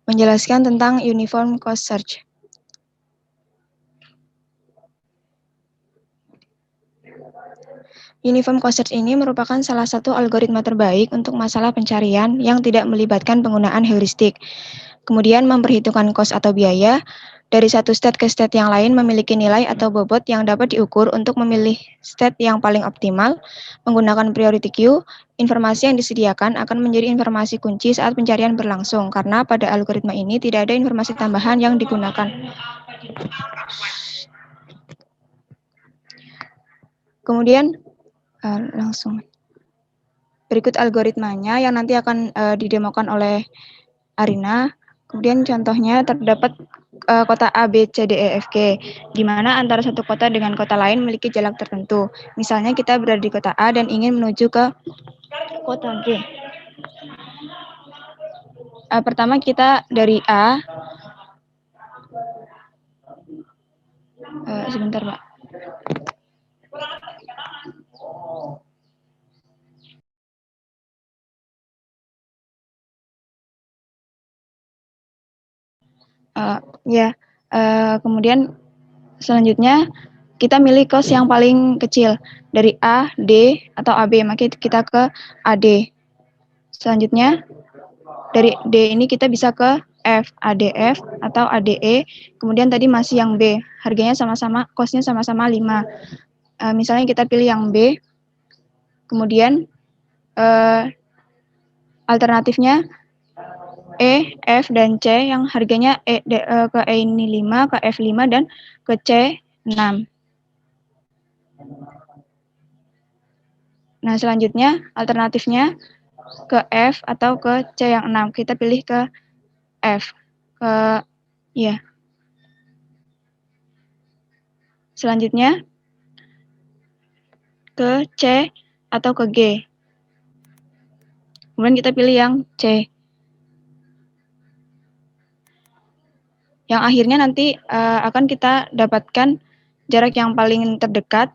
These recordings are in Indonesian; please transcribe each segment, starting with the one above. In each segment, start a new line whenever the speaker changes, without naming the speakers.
menjelaskan tentang Uniform Cost Search. Uniform Cost Search ini merupakan salah satu algoritma terbaik untuk masalah pencarian yang tidak melibatkan penggunaan heuristik. Kemudian memperhitungkan cost atau biaya dari satu state ke state yang lain memiliki nilai atau bobot yang dapat diukur untuk memilih state yang paling optimal. Menggunakan priority queue, informasi yang disediakan akan menjadi informasi kunci saat pencarian berlangsung, karena pada algoritma ini tidak ada informasi tambahan yang digunakan. Kemudian, langsung. Berikut algoritmanya yang nanti akan didemokan oleh Arina. Kemudian contohnya terdapat kota A, B, C, D, E, F, G, di mana antara satu kota dengan kota lain memiliki jarak tertentu. Misalnya kita berada di kota A dan ingin menuju ke kota G. Pertama kita dari A. Sebentar, Pak. Kemudian selanjutnya kita milih cost yang paling kecil dari A, D, atau AB, maka kita ke AD. Selanjutnya dari D ini kita bisa ke F, ADF atau ADE. Kemudian tadi masih yang B, harganya sama-sama, cost-nya sama-sama 5. Misalnya kita pilih yang B, kemudian alternatifnya E, F, dan C yang harganya ke E ini 5, ke F 5, dan ke C 6. Nah, selanjutnya alternatifnya ke F atau ke C yang 6. Kita pilih ke F. Selanjutnya ke C atau ke G. Kemudian kita pilih yang C. Yang akhirnya nanti akan kita dapatkan jarak yang paling terdekat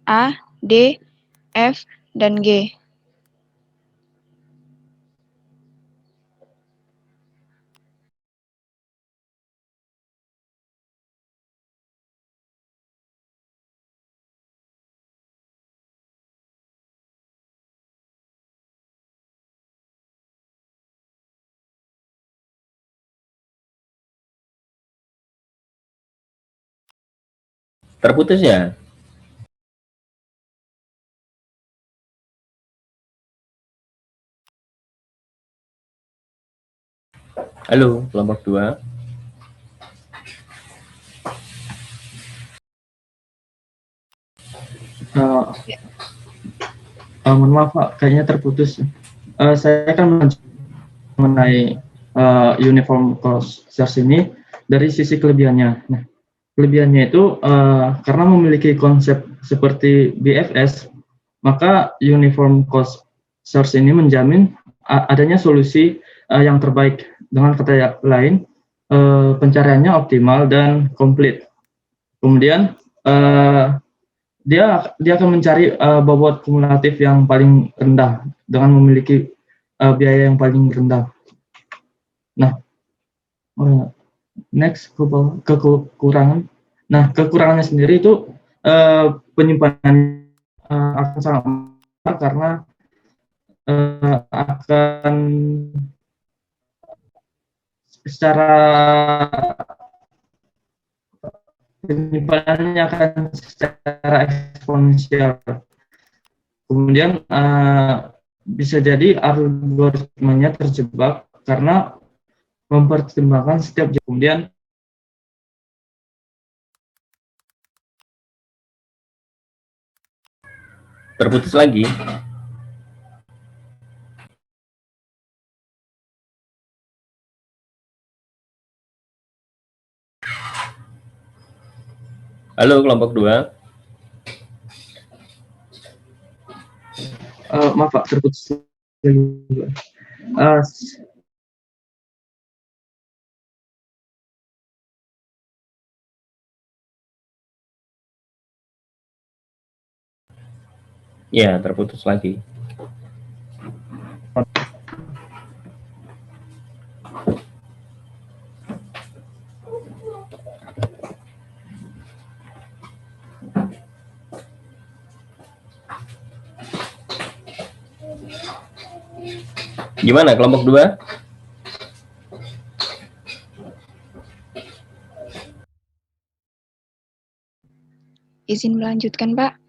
A, D, F, dan G.
Terputus ya? Halo, kelompok 2.
Mohon maaf Pak, kayaknya terputus. Saya akan mengenai uniform cost search ini dari sisi kelebihannya. Nah, kelebihannya itu karena memiliki konsep seperti BFS, maka uniform cost search ini menjamin adanya solusi yang terbaik. Dengan kata lain, pencariannya optimal dan komplit. Kemudian dia akan mencari bobot kumulatif yang paling rendah dengan memiliki biaya yang paling rendah. Nah, next kekurangan. Nah, kekurangannya sendiri itu penyimpanan akan sangat besar karena akan secara penyimpanannya akan secara eksponensial. Kemudian bisa jadi algoritmanya terjebak karena mempertimbangkan setiap jam. Kemudian
Terputus lagi. Halo, kelompok 2.
Maaf Pak, terputus lagi.
Ya, terputus lagi. Gimana kelompok 2?
Izin melanjutkan, Pak.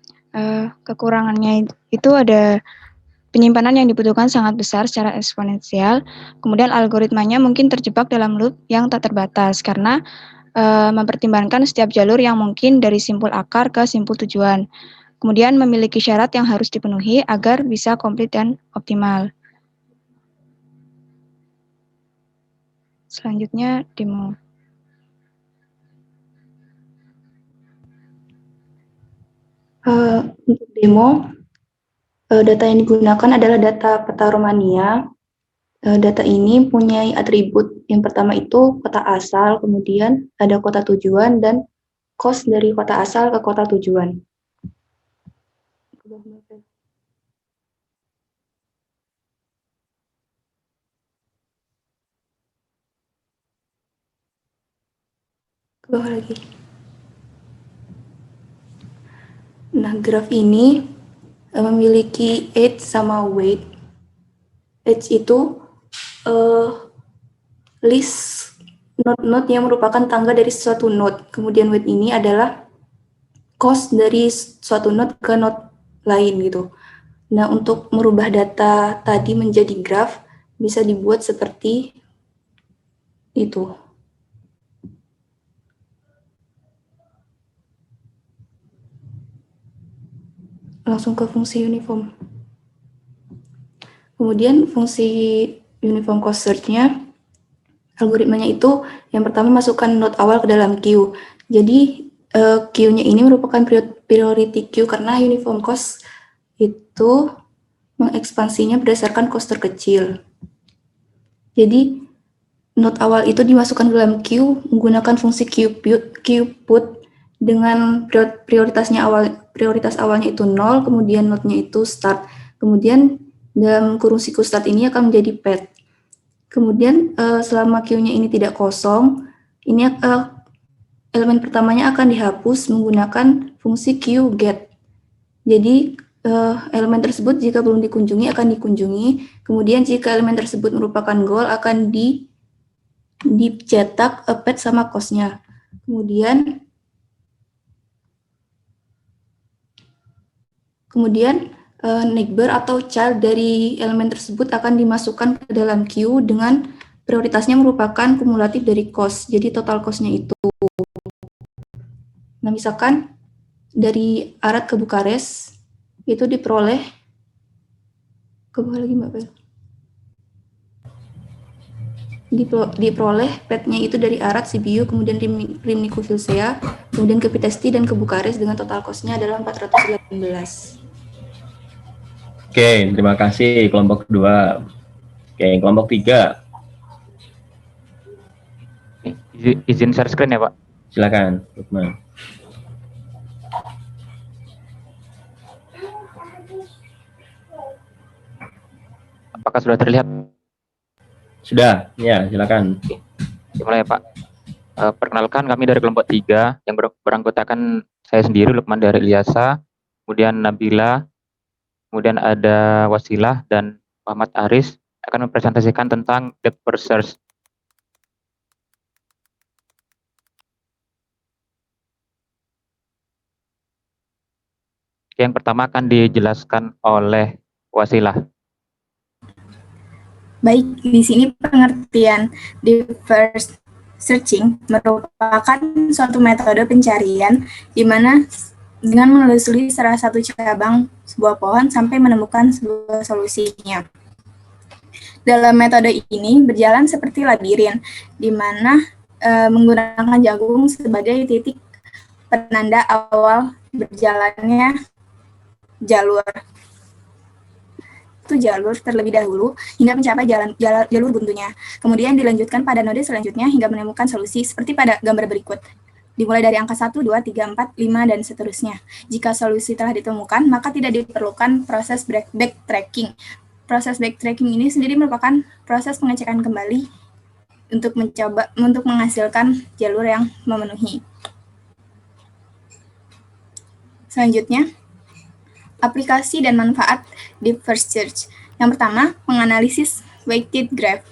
Kekurangannya itu ada penyimpanan yang dibutuhkan sangat besar secara eksponensial, kemudian algoritmanya mungkin terjebak dalam loop yang tak terbatas karena mempertimbangkan setiap jalur yang mungkin dari simpul akar ke simpul tujuan. Kemudian memiliki syarat yang harus dipenuhi agar bisa komplit dan optimal. Selanjutnya, demo.
Untuk demo, data yang digunakan adalah data peta Romania. Data ini punya atribut. Yang pertama itu kota asal, kemudian ada kota tujuan, dan cost dari kota asal ke kota tujuan. Ke bawah lagi. Nah, graf ini memiliki age sama weight. Age itu list node-node yang merupakan tangga dari suatu node. Kemudian weight ini adalah cost dari suatu node ke node lain gitu. Nah, untuk merubah data tadi menjadi graf bisa dibuat seperti itu. Langsung ke fungsi uniform. Kemudian fungsi uniform cost search-nya, algoritmanya itu yang pertama masukkan node awal ke dalam queue. Jadi queue-nya ini merupakan priority queue karena uniform cost itu mengekspansinya berdasarkan cost terkecil. Jadi node awal itu dimasukkan ke dalam queue menggunakan fungsi queue put dengan prioritas awalnya itu 0, kemudian node-nya itu start. Kemudian dalam kurung siklus start ini akan menjadi pet. Kemudian selama queue-nya ini tidak kosong, ini elemen pertamanya akan dihapus menggunakan fungsi queue get. Jadi elemen tersebut jika belum dikunjungi akan dikunjungi. Kemudian jika elemen tersebut merupakan goal akan dicetak pet sama cost-nya. Kemudian neighbor atau child dari elemen tersebut akan dimasukkan ke dalam queue dengan prioritasnya merupakan kumulatif dari cost, jadi total cost-nya itu. Nah, misalkan dari Arad ke Bukares, itu diperoleh, ke bawah lagi Mbak Bel. Diperoleh petnya itu dari Arad, Sibiu, kemudian Rimniku Vilsea, kemudian ke Pitesti dan ke Bukares dengan total cost-nya adalah 418.
Oke, terima kasih kelompok 2. Oke, kelompok 3.
Izin share screen ya, Pak.
Silakan, Lukman.
Apakah sudah terlihat?
Sudah, ya, silakan.
Dimulai ya, Pak. Perkenalkan, kami dari kelompok 3 yang beranggotakan saya sendiri, Lukman dari Ilyasa, kemudian Nabila, kemudian ada Wasilah dan Muhammad Aris akan mempresentasikan tentang depth first search. Yang pertama akan dijelaskan oleh Wasilah.
Baik, di sini pengertian depth first searching merupakan suatu metode pencarian di mana dengan menelusuri salah satu cabang sebuah pohon sampai menemukan sebuah solusinya. Dalam metode ini berjalan seperti labirin, di mana menggunakan jagung sebagai titik penanda awal berjalannya jalur. Itu jalur terlebih dahulu hingga mencapai jalur buntunya. Kemudian dilanjutkan pada node selanjutnya hingga menemukan solusi seperti pada gambar berikut. Dimulai dari angka 1, 2, 3, 4, 5, dan seterusnya. Jika solusi telah ditemukan, maka tidak diperlukan proses backtracking. Proses backtracking ini sendiri merupakan proses pengecekan kembali untuk menghasilkan jalur yang memenuhi. Selanjutnya, aplikasi dan manfaat Deep First Search. Yang pertama, menganalisis weighted graph,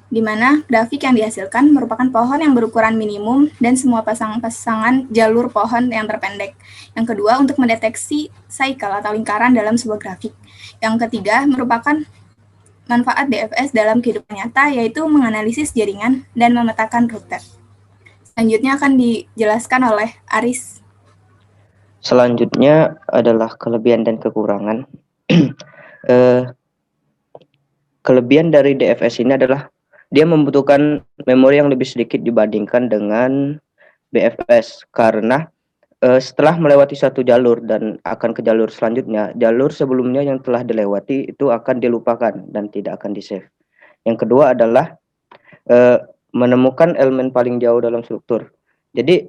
di mana grafik yang dihasilkan merupakan pohon yang berukuran minimum dan semua pasangan jalur pohon yang terpendek. Yang kedua, untuk mendeteksi cycle atau lingkaran dalam sebuah grafik. Yang ketiga, merupakan manfaat DFS dalam kehidupan nyata, yaitu menganalisis jaringan dan memetakan rute. Selanjutnya akan dijelaskan oleh Aris.
Selanjutnya adalah kelebihan dan kekurangan. Kelebihan dari DFS ini adalah dia membutuhkan memori yang lebih sedikit dibandingkan dengan BFS karena setelah melewati satu jalur dan akan ke jalur selanjutnya, jalur sebelumnya yang telah dilewati itu akan dilupakan dan tidak akan di-save. Yang kedua adalah menemukan elemen paling jauh dalam struktur. Jadi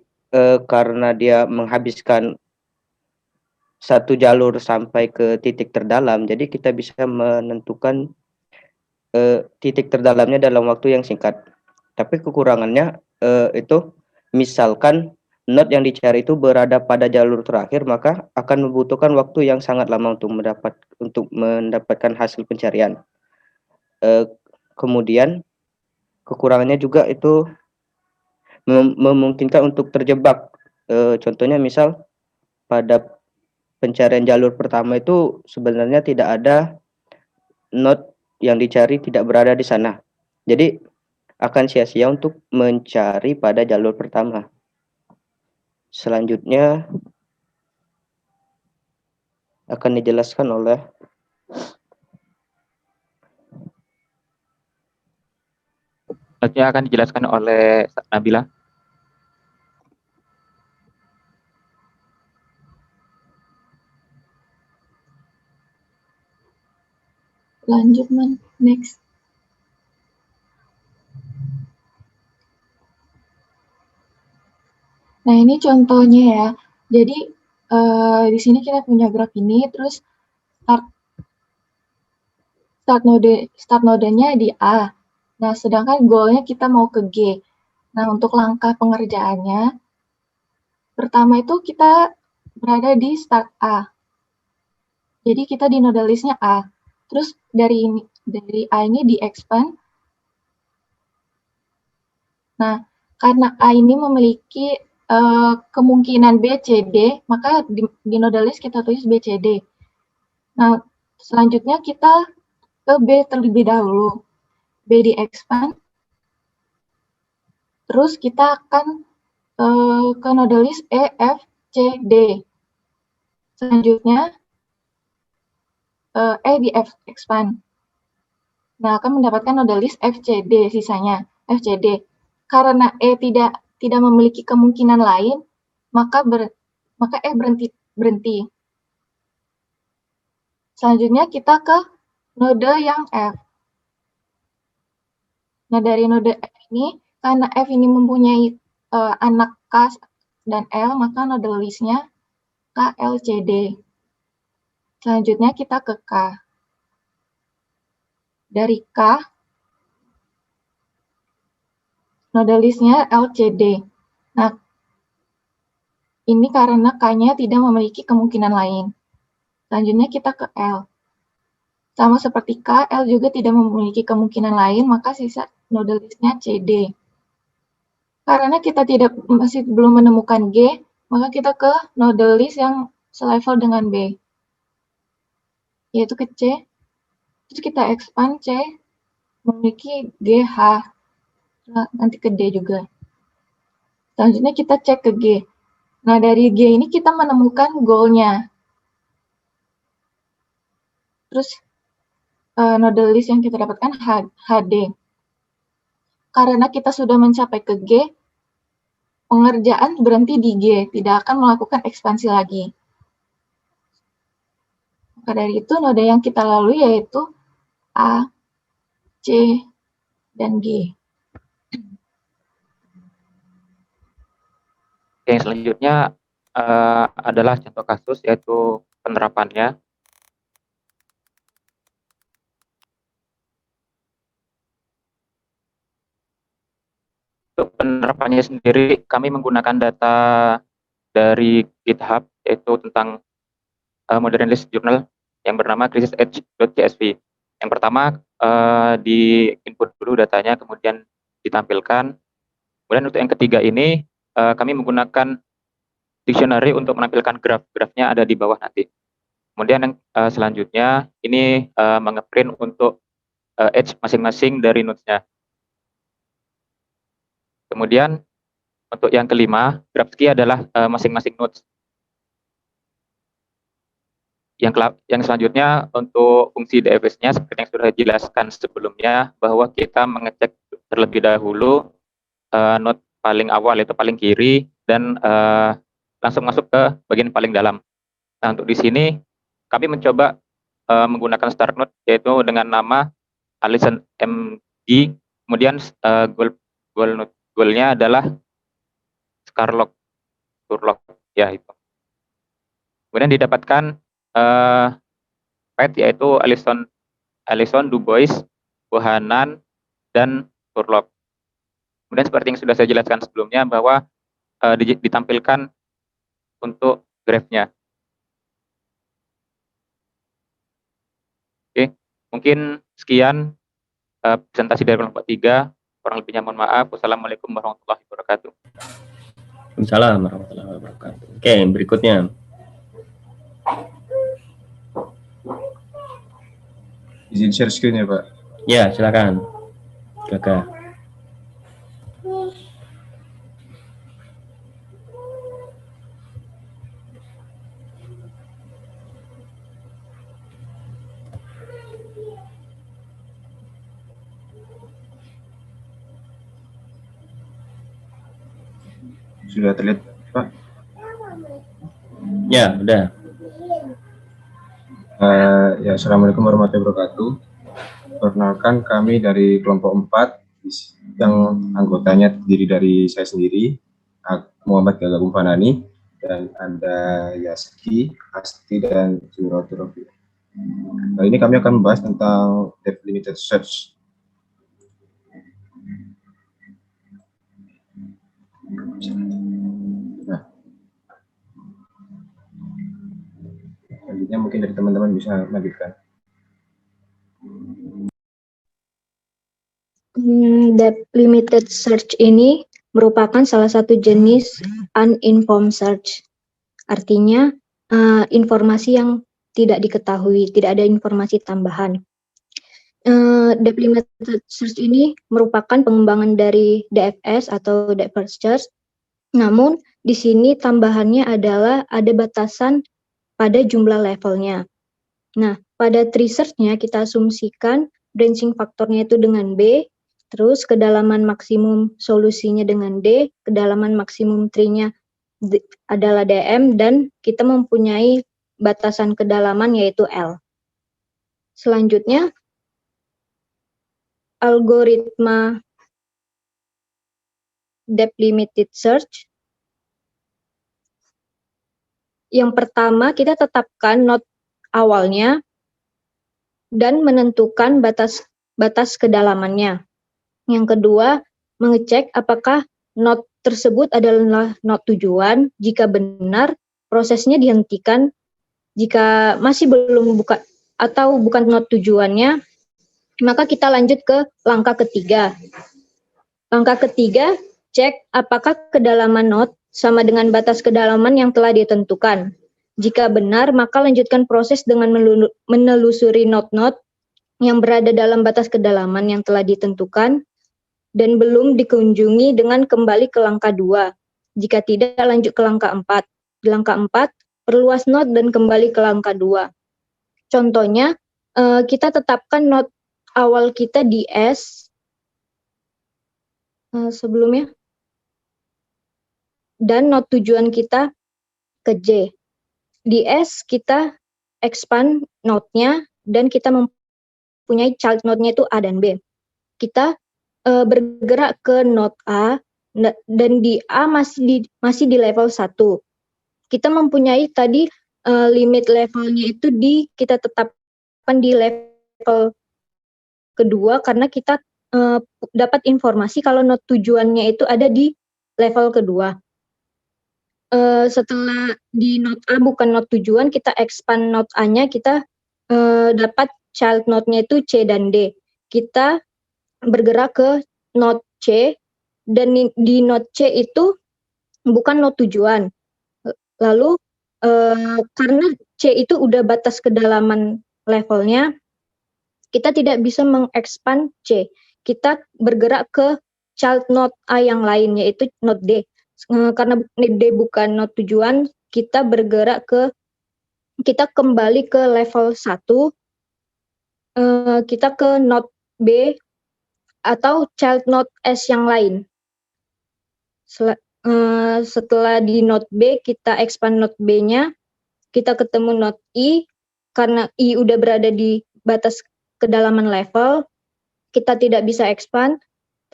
karena dia menghabiskan satu jalur sampai ke titik terdalam, jadi kita bisa menentukan titik terdalamnya dalam waktu yang singkat. Tapi kekurangannya itu misalkan node yang dicari itu berada pada jalur terakhir, maka akan membutuhkan waktu yang sangat lama untuk mendapatkan hasil pencarian. Kemudian kekurangannya juga itu memungkinkan untuk terjebak. Contohnya misal pada pencarian jalur pertama itu sebenarnya tidak ada node yang dicari tidak berada di sana. Jadi akan sia-sia untuk mencari pada jalur pertama. Selanjutnya akan dijelaskan oleh
Nabila.
Lanjut, next. Nah, ini contohnya ya. Jadi, di sini kita punya graf ini, terus start nodenya di A. Nah, sedangkan goalnya kita mau ke G. Nah, untuk langkah pengerjaannya, pertama itu kita berada di start A. Jadi, kita di node listnya A. Terus dari A ini di-expand. Nah, karena A ini memiliki kemungkinan B, C, D, maka di node list kita tulis B, C, D. Nah, selanjutnya kita ke B terlebih dahulu. B di-expand. Terus kita akan ke node list E, F, C, D. Selanjutnya, E di-expand. Nah, akan mendapatkan node list F, C, D sisanya. F, C, D. Karena E tidak memiliki kemungkinan lain, maka E berhenti. Selanjutnya kita ke node yang F. Nah, dari node F ini, karena F ini mempunyai anak K dan L, maka node listnya K, L, C, D. Selanjutnya kita ke K. Dari K, node listnya L, C, D. Nah, ini karena K-nya tidak memiliki kemungkinan lain. Selanjutnya kita ke L. Sama seperti K, L juga tidak memiliki kemungkinan lain, maka sisa node listnya C, D. Karena kita masih belum menemukan G, maka kita ke node list yang selevel dengan B, yaitu ke C. Terus kita expand C, memiliki G, H. Nah, nanti ke D juga. Selanjutnya kita cek ke G. Nah, dari G ini kita menemukan goal-nya. Terus node list yang kita dapatkan HD. Karena kita sudah mencapai ke G, pengerjaan berhenti di G, tidak akan melakukan ekspansi lagi. Maka dari itu, node yang kita lalui yaitu A, C, dan G.
Oke, selanjutnya adalah contoh kasus, yaitu penerapannya. Untuk penerapannya sendiri, kami menggunakan data dari GitHub, yaitu tentang Modern List Journal yang bernama crisisEdge.csv. Yang pertama, di input dulu datanya, kemudian ditampilkan. Kemudian untuk yang ketiga ini, kami menggunakan dictionary untuk menampilkan graf. Grafnya ada di bawah nanti. Kemudian yang selanjutnya, ini mengeprint untuk edge masing-masing dari nodes-nya. Kemudian untuk yang kelima, graph key adalah masing-masing nodes. Yang selanjutnya untuk fungsi DFS-nya seperti yang sudah dijelaskan sebelumnya, bahwa kita mengecek terlebih dahulu node paling awal yaitu paling kiri dan langsung masuk ke bagian paling dalam. Nah, untuk di sini kami mencoba menggunakan start node yaitu dengan nama Alison MG, kemudian goal-nya adalah Scarlock, Turlock, ya itu. Kemudian didapatkan pet yaitu Alison, Dubois, Bohanan, dan Turlock. Kemudian seperti yang sudah saya jelaskan sebelumnya bahwa ditampilkan untuk grafnya. Oke, mungkin sekian presentasi dari kelompok 3. Kurang lebihnya mohon maaf. Wassalamualaikum warahmatullahi wabarakatuh.
Waalaikumsalam warahmatullahi wabarakatuh. Oke, berikutnya.
Izin share screen ya, Pak.
Ya, silakan. Kakak.
Sudah terlihat, Pak?
Ya, udah.
Ya, Assalamualaikum warahmatullahi wabarakatuh. Perkenalkan, kami dari kelompok 4 yang anggotanya terdiri dari saya sendiri, Muhammad Gagabung Fanani, dan ada Yaski, Asti, dan Zuratul Rofi. Kali ini kami akan membahas tentang depth limited search. Nah, selanjutnya mungkin dari teman-teman bisa melanjutkan.
Depth limited search ini merupakan salah satu jenis uninformed search. Artinya informasi yang tidak diketahui, tidak ada informasi tambahan. Depth limited search ini merupakan pengembangan dari DFS atau depth first search. Namun di sini tambahannya adalah ada batasan pada jumlah levelnya. Nah, pada tree search-nya kita asumsikan branching faktornya itu dengan B, terus kedalaman maksimum solusinya dengan D, kedalaman maksimum tree-nya adalah DM, dan kita mempunyai batasan kedalaman yaitu L. Selanjutnya, algoritma depth limited search. Yang pertama, kita tetapkan node awalnya dan menentukan batas kedalamannya. Yang kedua, mengecek apakah node tersebut adalah node tujuan. Jika benar, prosesnya dihentikan. Jika masih belum buka atau bukan node tujuannya, maka kita lanjut ke langkah ketiga. Langkah ketiga, cek apakah kedalaman node sama dengan batas kedalaman yang telah ditentukan. Jika benar, maka lanjutkan proses dengan menelusuri node-node yang berada dalam batas kedalaman yang telah ditentukan dan belum dikunjungi dengan kembali ke langkah 2. Jika tidak, lanjut ke langkah 4. Di langkah 4, perluas node dan kembali ke langkah 2. Contohnya, kita tetapkan node awal kita di S sebelumnya, dan node tujuan kita ke J. Di S kita expand node-nya dan kita mempunyai child node-nya itu A dan B. Kita bergerak ke node A dan di A masih di level 1. Kita mempunyai tadi limit levelnya itu kita tetapkan di level kedua karena kita dapat informasi kalau node tujuannya itu ada di level kedua. Setelah di node A bukan node tujuan, kita expand node A-nya, kita dapat child node-nya itu C dan D. kita bergerak ke node C, dan di node C itu bukan node tujuan. Lalu karena C itu udah batas kedalaman levelnya, kita tidak bisa mengekspand C. Kita bergerak ke child node A yang lain, yaitu node D. Karena D bukan node tujuan, kita kembali ke level 1, kita ke node B atau child node S yang lain. Setelah di node B, kita expand node B-nya, kita ketemu node I, karena I udah berada di batas kedalaman level, kita tidak bisa expand,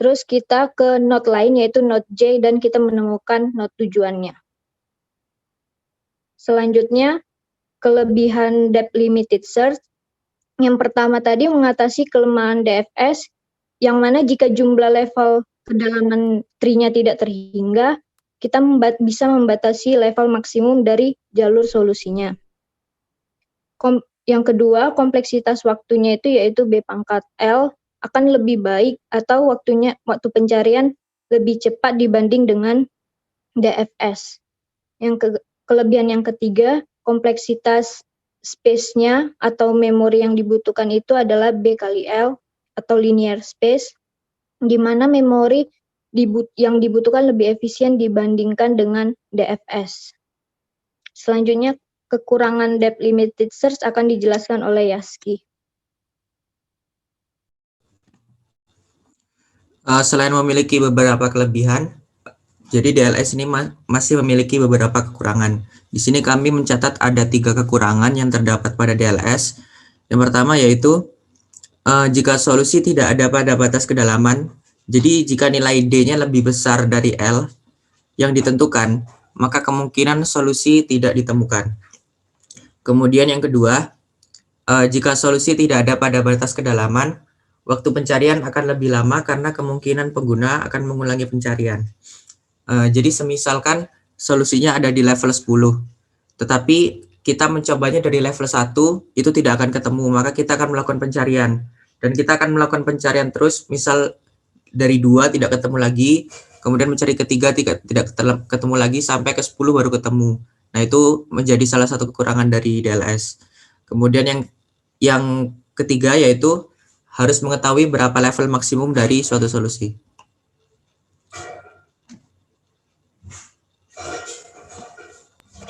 terus kita ke node lain yaitu node J, dan kita menemukan node tujuannya. Selanjutnya, kelebihan depth limited search. Yang pertama tadi mengatasi kelemahan DFS, yang mana jika jumlah level kedalaman tree-nya tidak terhingga, kita bisa membatasi level maksimum dari jalur solusinya. Yang kedua, kompleksitas waktunya yaitu B pangkat L akan lebih baik, atau waktu pencarian lebih cepat dibanding dengan DFS. Kelebihan yang ketiga, kompleksitas space-nya atau memori yang dibutuhkan itu adalah B kali L atau linear space, di mana memori yang dibutuhkan lebih efisien dibandingkan dengan DFS. Selanjutnya, kekurangan depth limited search akan dijelaskan oleh Yaski.
Selain memiliki beberapa kelebihan, jadi DLS ini masih memiliki beberapa kekurangan. Di sini kami mencatat ada 3 kekurangan yang terdapat pada DLS. Yang pertama yaitu jika solusi tidak ada pada batas kedalaman, jadi jika nilai D-nya lebih besar dari L yang ditentukan, maka kemungkinan solusi tidak ditemukan. Kemudian yang kedua, jika solusi tidak ada pada batas kedalaman, waktu pencarian akan lebih lama karena kemungkinan pengguna akan mengulangi pencarian. Jadi semisalkan solusinya ada di level 10, tetapi kita mencobanya dari level 1, itu tidak akan ketemu, maka kita akan melakukan pencarian. Dan kita akan melakukan pencarian terus, misal dari 2 tidak ketemu lagi, kemudian mencari ketiga tidak ketemu lagi, sampai ke 10 baru ketemu. Nah, itu menjadi salah satu kekurangan dari DLS. Kemudian yang ketiga yaitu harus mengetahui berapa level maksimum dari suatu solusi.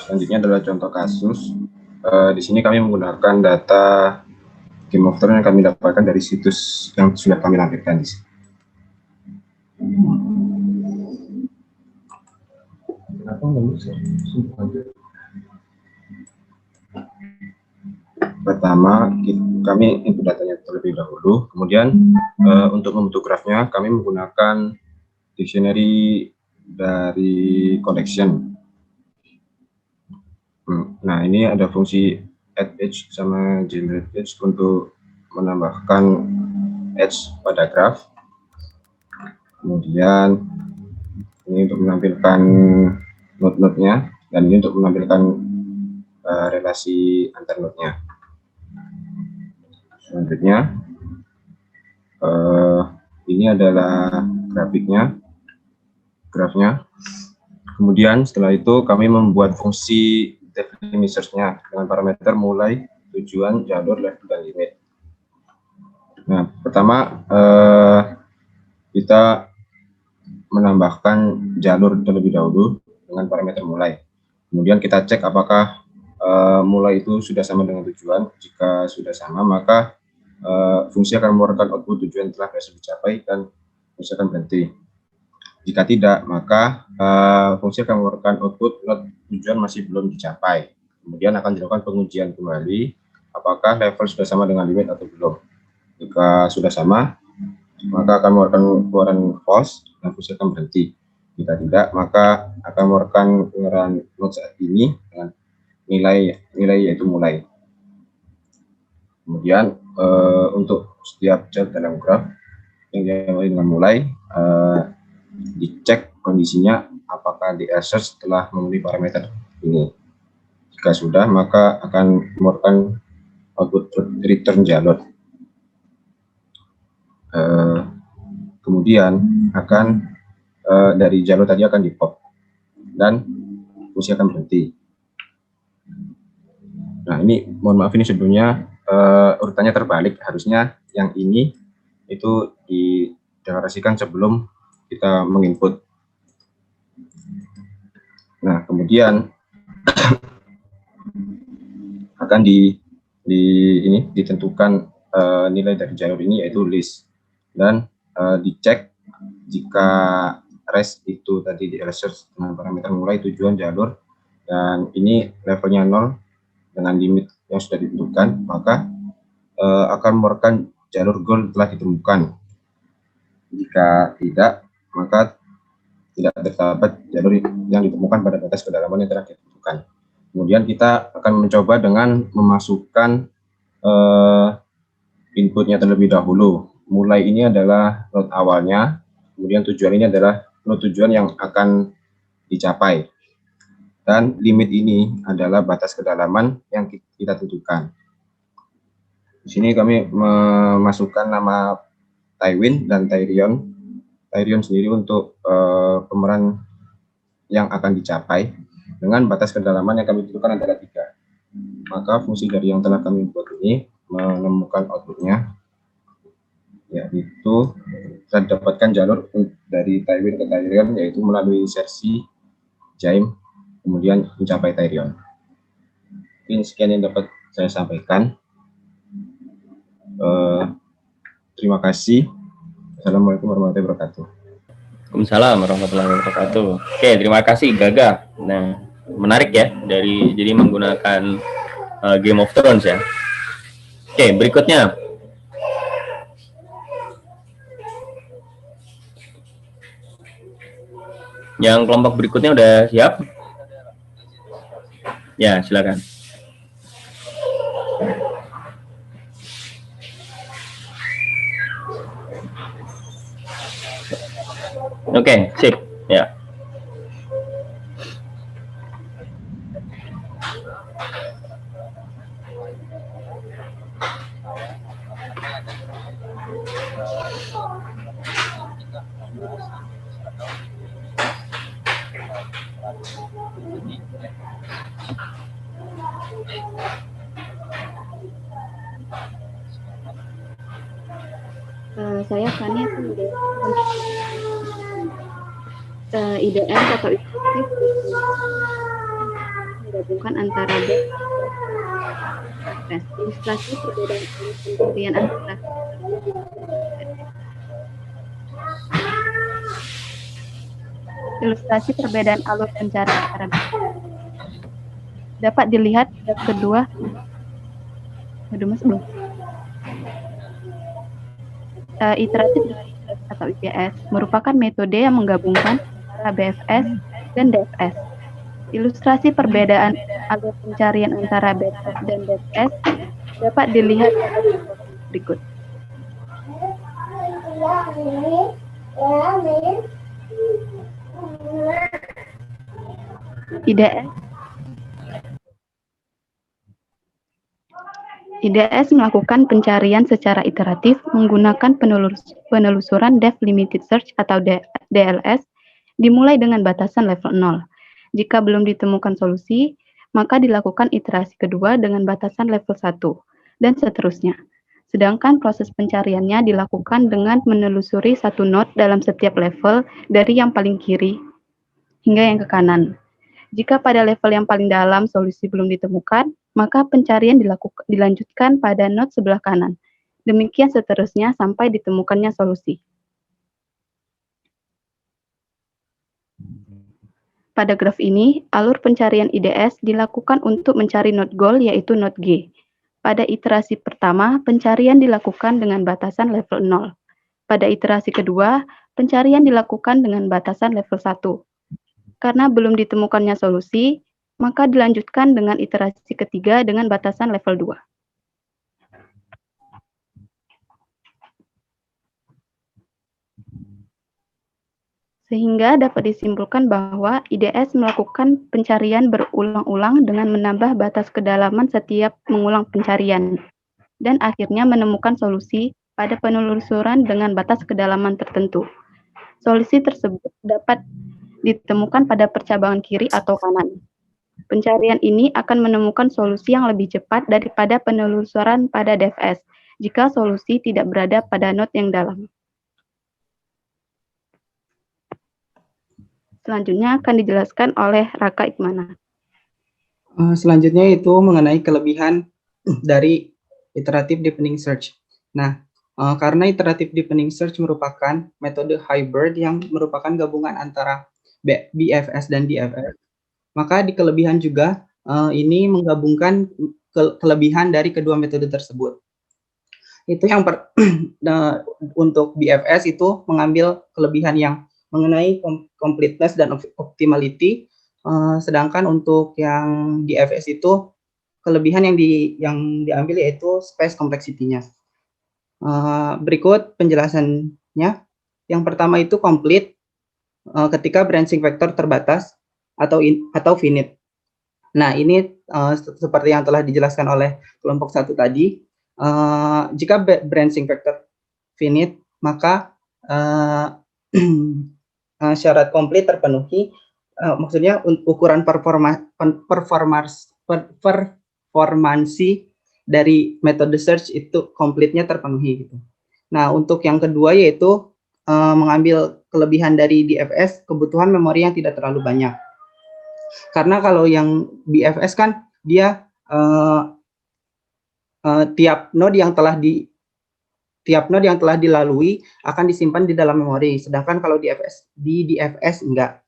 Selanjutnya adalah contoh kasus. Di sini kami menggunakan data Game of Thrones yang kami dapatkan dari situs yang sudah kami lampirkan di sini. Pertama, kami input datanya terlebih dahulu. Kemudian untuk membentuk grafnya, kami menggunakan dictionary dari collection. Nah, ini ada fungsi add edge sama generate edge untuk menambahkan edge pada graf. Kemudian ini untuk menampilkan node-node-nya, dan ini untuk menampilkan relasi antar node-nya. Selanjutnya, ini adalah grafnya. Kemudian setelah itu kami membuat fungsi depth limit search-nya dengan parameter mulai, tujuan, jalur, level, dan limit. Nah, pertama kita menambahkan jalur terlebih dahulu dengan parameter mulai. Kemudian kita cek apakah mulai itu sudah sama dengan tujuan. Jika sudah sama, maka fungsi akan mengeluarkan output tujuan telah berhasil dicapai dan fungsi akan berhenti. Jika tidak, maka fungsi akan mengeluarkan output tujuan masih belum dicapai. Kemudian akan dilakukan pengujian kembali apakah level sudah sama dengan limit atau belum. Jika sudah sama, maka akan mengeluarkan keluaran false dan fungsi akan berhenti. Jika tidak, maka akan mengeluarkan pengerahan node saat ini dengan nilai yaitu mulai. Kemudian untuk setiap child dalam graf yang dimulai dengan mulai, dicek kondisinya apakah di search telah memenuhi parameter ini. Jika sudah, maka akan mengeluarkan output return jalur. Kemudian akan dari jalur tadi akan di pop dan fungsi akan berhenti. Nah, ini mohon maaf, ini sebelumnya urutannya terbalik, harusnya yang ini itu dideklarasikan sebelum kita menginput. Nah, kemudian akan ditentukan nilai dari jalur ini, yaitu list, dan dicek jika res itu tadi di research dengan parameter mulai, tujuan, jalur, dan ini levelnya 0 dengan limit yang sudah ditentukan, maka akan merupakan jalur goal telah ditemukan. Jika tidak, maka tidak terdapat jalur yang ditemukan pada batas kedalaman yang telah ditentukan. Kemudian kita akan mencoba dengan memasukkan inputnya terlebih dahulu. Mulai ini adalah node awalnya, kemudian tujuan ini adalah node tujuan yang akan dicapai. Dan limit ini adalah batas kedalaman yang kita tentukan. Di sini kami memasukkan nama Tywin dan Tyrion. Tyrion sendiri untuk pemeran yang akan dicapai dengan batas kedalaman yang kami tentukan adalah 3. Maka fungsi dari yang telah kami buat ini menemukan outputnya, yaitu kita dapatkan jalur dari Tywin ke Tyrion, yaitu melalui Cersei, Jaime, kemudian mencapai Tyrion. Mungkin sekian yang dapat saya sampaikan. Terima kasih. Assalamualaikum warahmatullahi wabarakatuh.
Waalaikumsalam warahmatullahi wabarakatuh. Oke, terima kasih Gaga. Nah, menarik ya, jadi menggunakan Game of Thrones ya. Oke, berikutnya. Yang kelompok berikutnya udah siap? Ya, silakan. Oke, sip. Ya.
Saya Fani IDS atau iteratif menggabungkan antara ilustrasi perbedaan pengertian antara ilustrasi perbedaan alur pencarian antara dapat dilihat graf kedua. Iteratif atau IPS merupakan metode yang menggabungkan antara BFS dan DFS. Ilustrasi perbedaan alur pencarian antara BFS dan DFS dapat dilihat berikut. IDS melakukan pencarian secara iteratif menggunakan penelusuran Depth Limited Search atau DLS dimulai dengan batasan level 0. Jika belum ditemukan solusi, maka dilakukan iterasi kedua dengan batasan level 1, dan seterusnya. Sedangkan proses pencariannya dilakukan dengan menelusuri satu node dalam setiap level dari yang paling kiri hingga yang ke kanan. Jika pada level yang paling dalam solusi belum ditemukan, maka pencarian dilanjutkan pada node sebelah kanan. Demikian seterusnya sampai ditemukannya solusi. Pada graf ini, alur pencarian IDS dilakukan untuk mencari node goal yaitu node G. Pada iterasi pertama, pencarian dilakukan dengan batasan level 0. Pada iterasi kedua, pencarian dilakukan dengan batasan level 1. Karena belum ditemukannya solusi, maka dilanjutkan dengan iterasi ketiga dengan batasan level 2. Sehingga dapat disimpulkan bahwa IDS melakukan pencarian berulang-ulang dengan menambah batas kedalaman setiap mengulang pencarian, dan akhirnya menemukan solusi pada penelusuran dengan batas kedalaman tertentu. Solusi tersebut dapat ditemukan pada percabangan kiri atau kanan. Pencarian ini akan menemukan solusi yang lebih cepat daripada penelusuran pada DFS jika solusi tidak berada pada node yang dalam. Selanjutnya akan dijelaskan oleh Raka Ikmana.
Selanjutnya itu mengenai kelebihan dari iterative deepening search. Nah, karena iterative deepening search merupakan metode hybrid yang merupakan gabungan antara BFS dan DFS, maka di kelebihan juga ini menggabungkan kelebihan dari kedua metode tersebut. Itu yang untuk BFS itu mengambil kelebihan yang mengenai completeness dan optimality, sedangkan untuk yang DFS itu kelebihan yang diambil yaitu space complexity-nya. Berikut penjelasannya. Yang pertama itu complete ketika branching vector terbatas atau finite. Nah, ini seperti yang telah dijelaskan oleh kelompok 1 tadi. Jika branching vector finite, maka syarat komplit terpenuhi, maksudnya ukuran performansi dari metode search itu komplitnya terpenuhi gitu. Nah, untuk yang kedua yaitu mengambil kelebihan dari DFS, kebutuhan memori yang tidak terlalu banyak. Karena kalau yang BFS kan dia tiap node yang telah dilalui akan disimpan di dalam memori, sedangkan kalau di DFS enggak.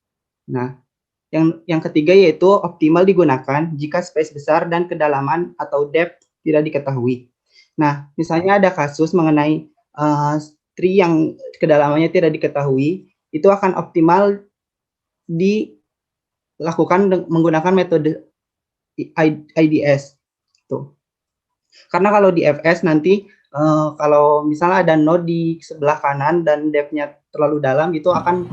Nah, yang ketiga yaitu optimal digunakan jika space besar dan kedalaman atau depth tidak diketahui. Nah, misalnya ada kasus mengenai tree yang kedalamannya tidak diketahui, itu akan optimal dilakukan menggunakan metode IDS. Tuh. Karena kalau di FS nanti kalau misalnya ada node di sebelah kanan dan depth-nya terlalu dalam, itu akan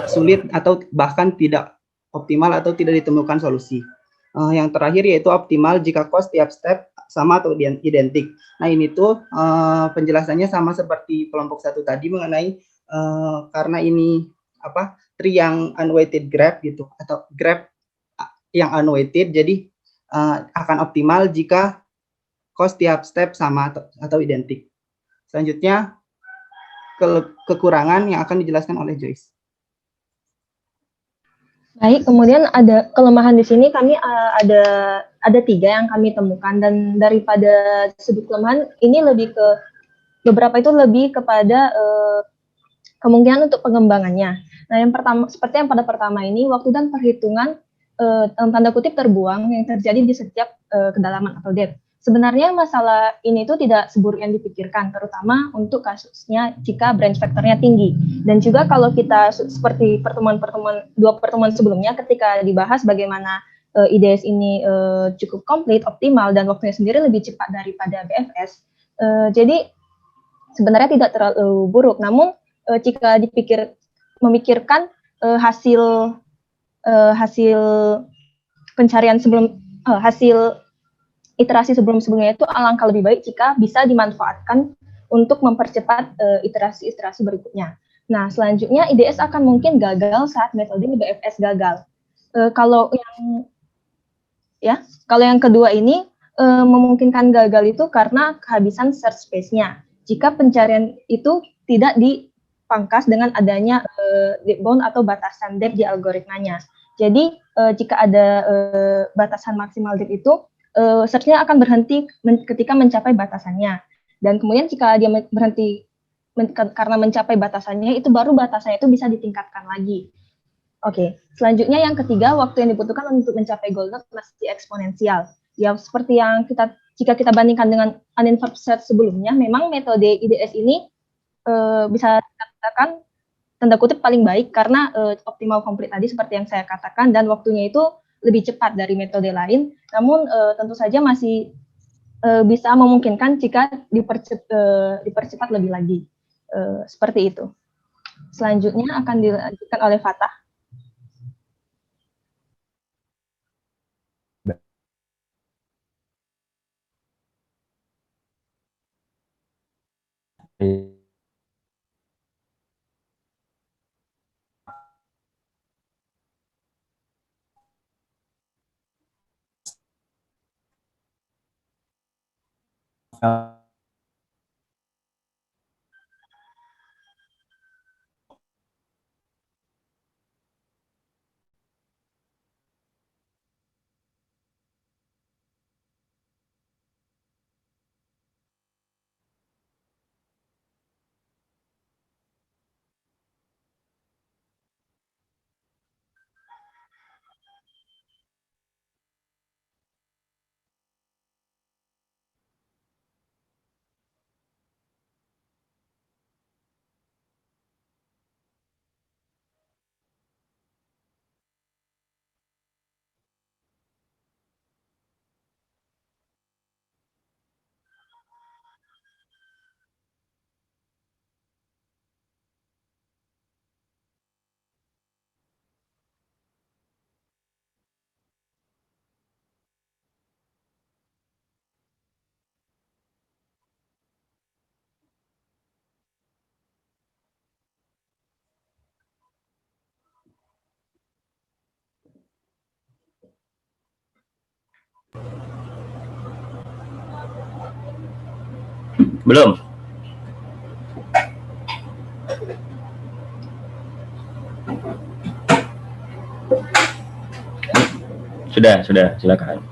sulit atau bahkan tidak optimal atau tidak ditemukan solusi. Yang terakhir yaitu optimal jika cost tiap step sama atau identik. Nah, ini tuh penjelasannya sama seperti kelompok 1 tadi mengenai karena ini tree yang unweighted graph gitu, atau graph yang unweighted, jadi akan optimal jika cost tiap step sama atau identik. Selanjutnya kekurangan yang akan dijelaskan oleh Joyce.
Baik, kemudian ada kelemahan di sini kami ada 3 yang kami temukan, dan daripada sudut kelemahan ini lebih ke beberapa itu lebih kepada kemungkinan untuk pengembangannya. Nah, yang pertama seperti yang pada pertama ini, waktu dan perhitungan dalam tanda kutip terbuang yang terjadi di setiap kedalaman atau depth. Sebenarnya masalah ini itu tidak seburuk yang dipikirkan, terutama untuk kasusnya jika branch factor-nya tinggi. Dan juga kalau kita seperti dua pertemuan sebelumnya ketika dibahas bagaimana IDS ini cukup komplit, optimal, dan waktunya sendiri lebih cepat daripada BFS. Jadi sebenarnya tidak terlalu buruk. Namun jika memikirkan hasil pencarian hasil iterasi sebelum-sebelumnya itu alangkah lebih baik jika bisa dimanfaatkan untuk mempercepat iterasi-iterasi berikutnya. Nah, selanjutnya IDS akan mungkin gagal saat metode BFS gagal. Kalau yang kedua ini memungkinkan gagal itu karena kehabisan search space-nya. Jika pencarian itu tidak dipangkas dengan adanya deep bound atau batasan depth di algoritmanya. Jadi jika ada batasan maksimal depth itu, search-nya akan berhenti ketika mencapai batasannya. Dan kemudian jika dia berhenti karena mencapai batasannya, itu baru batasannya itu bisa ditingkatkan lagi. Oke, selanjutnya yang ketiga, waktu yang dibutuhkan untuk mencapai goal node masih eksponensial. Ya, seperti yang jika kita bandingkan dengan uninvolved search sebelumnya, memang metode IDS ini bisa dikatakan tanda kutip paling baik karena optimal komplit tadi seperti yang saya katakan, dan waktunya itu lebih cepat dari metode lain, namun tentu saja masih bisa memungkinkan jika dipercepat lebih lagi. Seperti itu. Selanjutnya akan dilanjutkan oleh Fatah.
Belum? Sudah, silakan.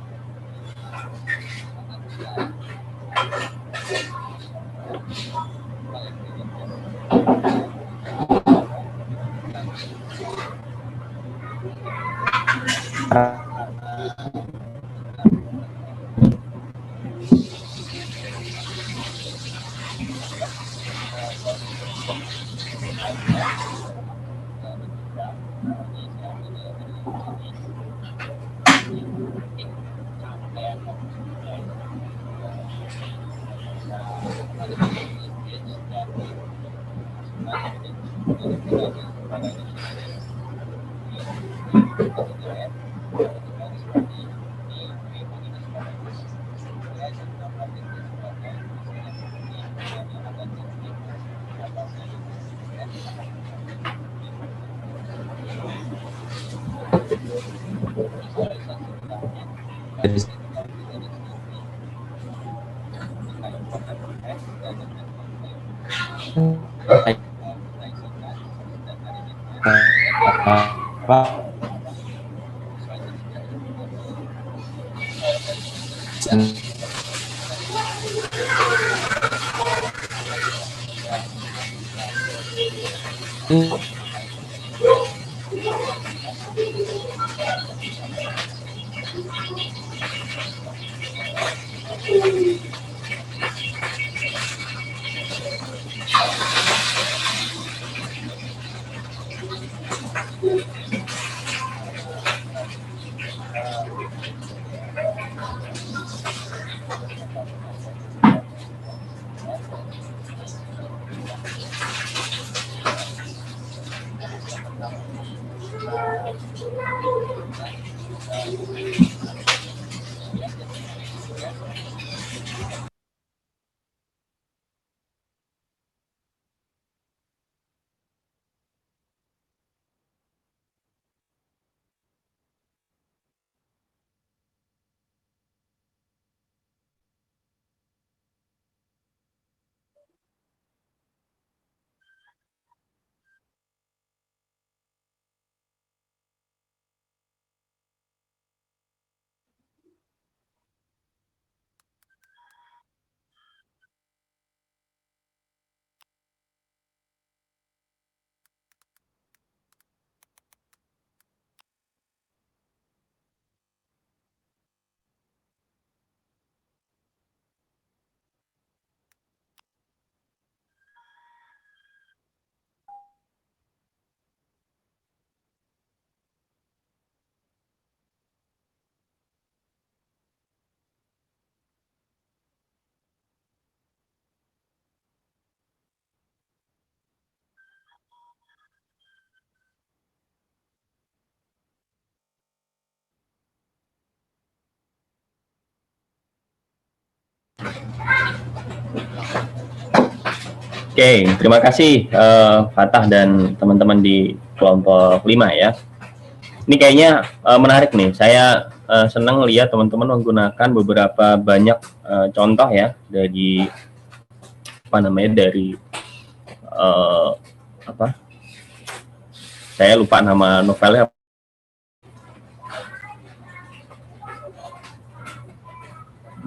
Oke, terima kasih Fatah dan teman-teman di kelompok 5 ya. Ini kayaknya menarik nih. Saya senang lihat teman-teman menggunakan beberapa banyak contoh ya dari apa namanya dari apa? Saya lupa nama novelnya.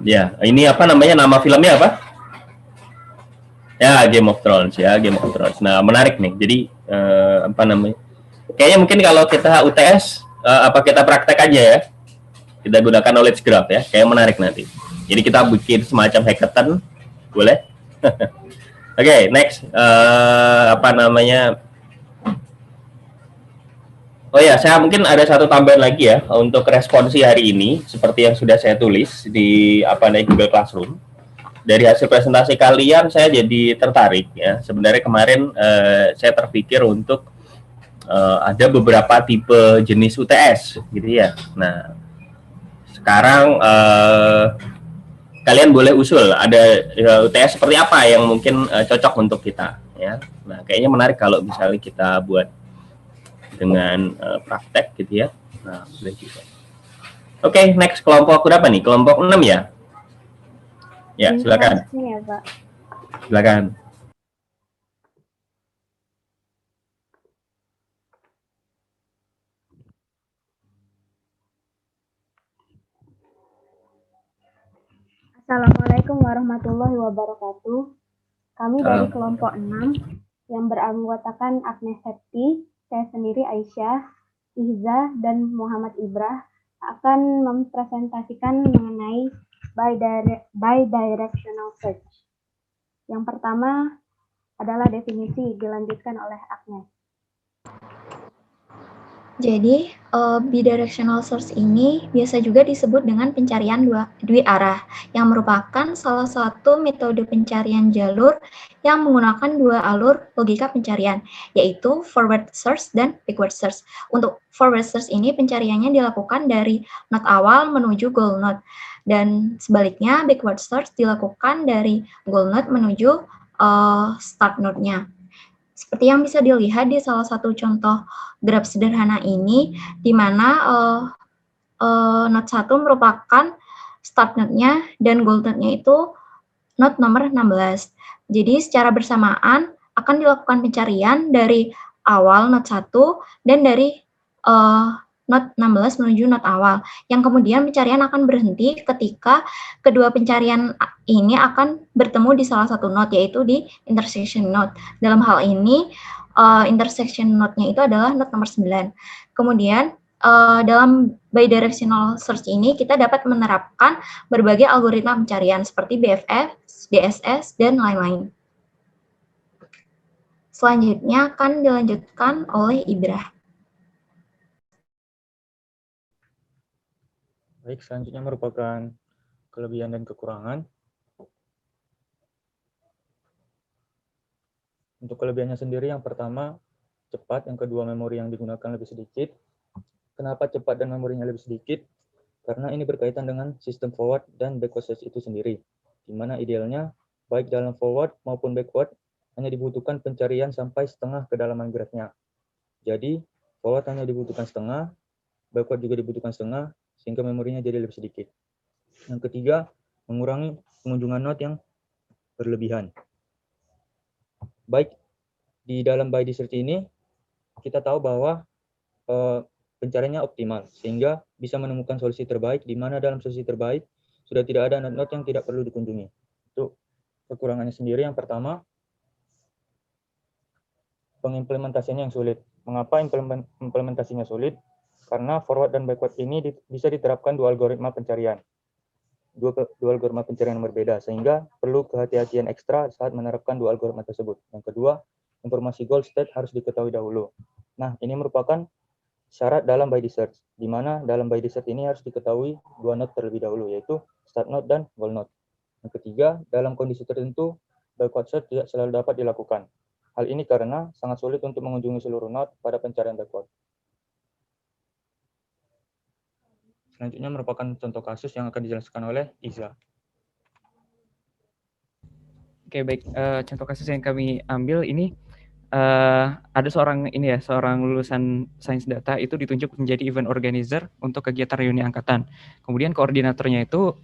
Ya, ini apa namanya, nama filmnya apa? Ya, Game of Thrones ya, Game of Thrones. Nah, menarik nih. Jadi apa namanya? Kayaknya mungkin kalau kita UTS apa kita praktek aja ya. Kita gunakan knowledge graph ya. Kayak menarik nanti. Jadi kita bikin semacam hackathon, boleh? Oke, next apa namanya? Oh ya, saya mungkin ada satu tambahan lagi ya untuk responsi hari ini seperti yang sudah saya tulis di apa namanya Google Classroom. Dari hasil presentasi kalian saya jadi tertarik ya. Sebenarnya kemarin saya terpikir untuk ada beberapa tipe jenis UTS gitu ya. Nah, sekarang kalian boleh usul ada UTS seperti apa yang mungkin cocok untuk kita ya. Nah, kayaknya menarik kalau misalnya kita buat dengan praktek gitu ya. Nah, boleh juga. Oke, next kelompok berapa nih? Kelompok 6 ya? Ya, silakan.
Ya, Pak.
Silakan.
Assalamualaikum warahmatullahi wabarakatuh. Kami dari kelompok 6 yang beranggotakan Agnes Septi, saya sendiri Aisyah, Ihza, dan Muhammad Ibrah akan mempresentasikan mengenai bidirectional search. Yang pertama adalah definisi dilanjutkan oleh Agnes.
Jadi, bidirectional search ini biasa juga disebut dengan pencarian dua arah, yang merupakan salah satu metode pencarian jalur yang menggunakan dua alur logika pencarian, yaitu forward search dan backward search. Untuk forward search ini pencariannya dilakukan dari node awal menuju goal node, dan sebaliknya backward search dilakukan dari goal node menuju start node-nya. Seperti yang bisa dilihat di salah satu contoh graf sederhana ini, di mana node 1 merupakan start node-nya dan goal node-nya itu node nomor 16. Jadi secara bersamaan akan dilakukan pencarian dari awal node 1 dan dari node 16 menuju node awal, yang kemudian pencarian akan berhenti ketika kedua pencarian ini akan bertemu di salah satu node, yaitu di intersection node. Dalam hal ini, intersection node-nya itu adalah node nomor 9. Kemudian, dalam bidirectional search ini, kita dapat menerapkan berbagai algoritma pencarian seperti BFF, DSS, dan lain-lain. Selanjutnya akan dilanjutkan oleh Ibrah.
Baik, selanjutnya merupakan kelebihan dan kekurangan. Untuk kelebihannya sendiri, yang pertama, cepat. Yang kedua, memori yang digunakan lebih sedikit. Kenapa cepat dan memorinya lebih sedikit? Karena ini berkaitan dengan sistem forward dan backward search itu sendiri. Di mana idealnya, baik dalam forward maupun backward, hanya dibutuhkan pencarian sampai setengah kedalaman grafnya. Jadi, forward hanya dibutuhkan setengah, backward juga dibutuhkan setengah, sehingga memorinya jadi lebih sedikit. Yang ketiga, mengurangi pengunjungan node yang berlebihan. Baik, di dalam BID search ini, kita tahu bahwa pencariannya optimal, sehingga bisa menemukan solusi terbaik, di mana dalam solusi terbaik sudah tidak ada node-node yang tidak perlu dikunjungi. Itu kekurangannya sendiri. Yang pertama, pengimplementasinya yang sulit. Mengapa implementasinya sulit? Karena forward dan backward ini bisa diterapkan dua algoritma pencarian. Dua algoritma pencarian yang berbeda, sehingga perlu kehati-hatian ekstra saat menerapkan dua algoritma tersebut. Yang kedua, informasi goal state harus diketahui dahulu. Nah, ini merupakan syarat dalam BID search, di mana dalam BID search ini harus diketahui dua node terlebih dahulu, yaitu start node dan goal node. Yang ketiga, dalam kondisi tertentu, backward search tidak selalu dapat dilakukan. Hal ini karena sangat sulit untuk mengunjungi seluruh node pada pencarian backward. Selanjutnya merupakan contoh kasus yang akan dijelaskan oleh Iza.
Oke, baik. Contoh kasus yang kami ambil ini ada seorang lulusan sains data itu ditunjuk menjadi event organizer untuk kegiatan reuni angkatan. Kemudian koordinatornya itu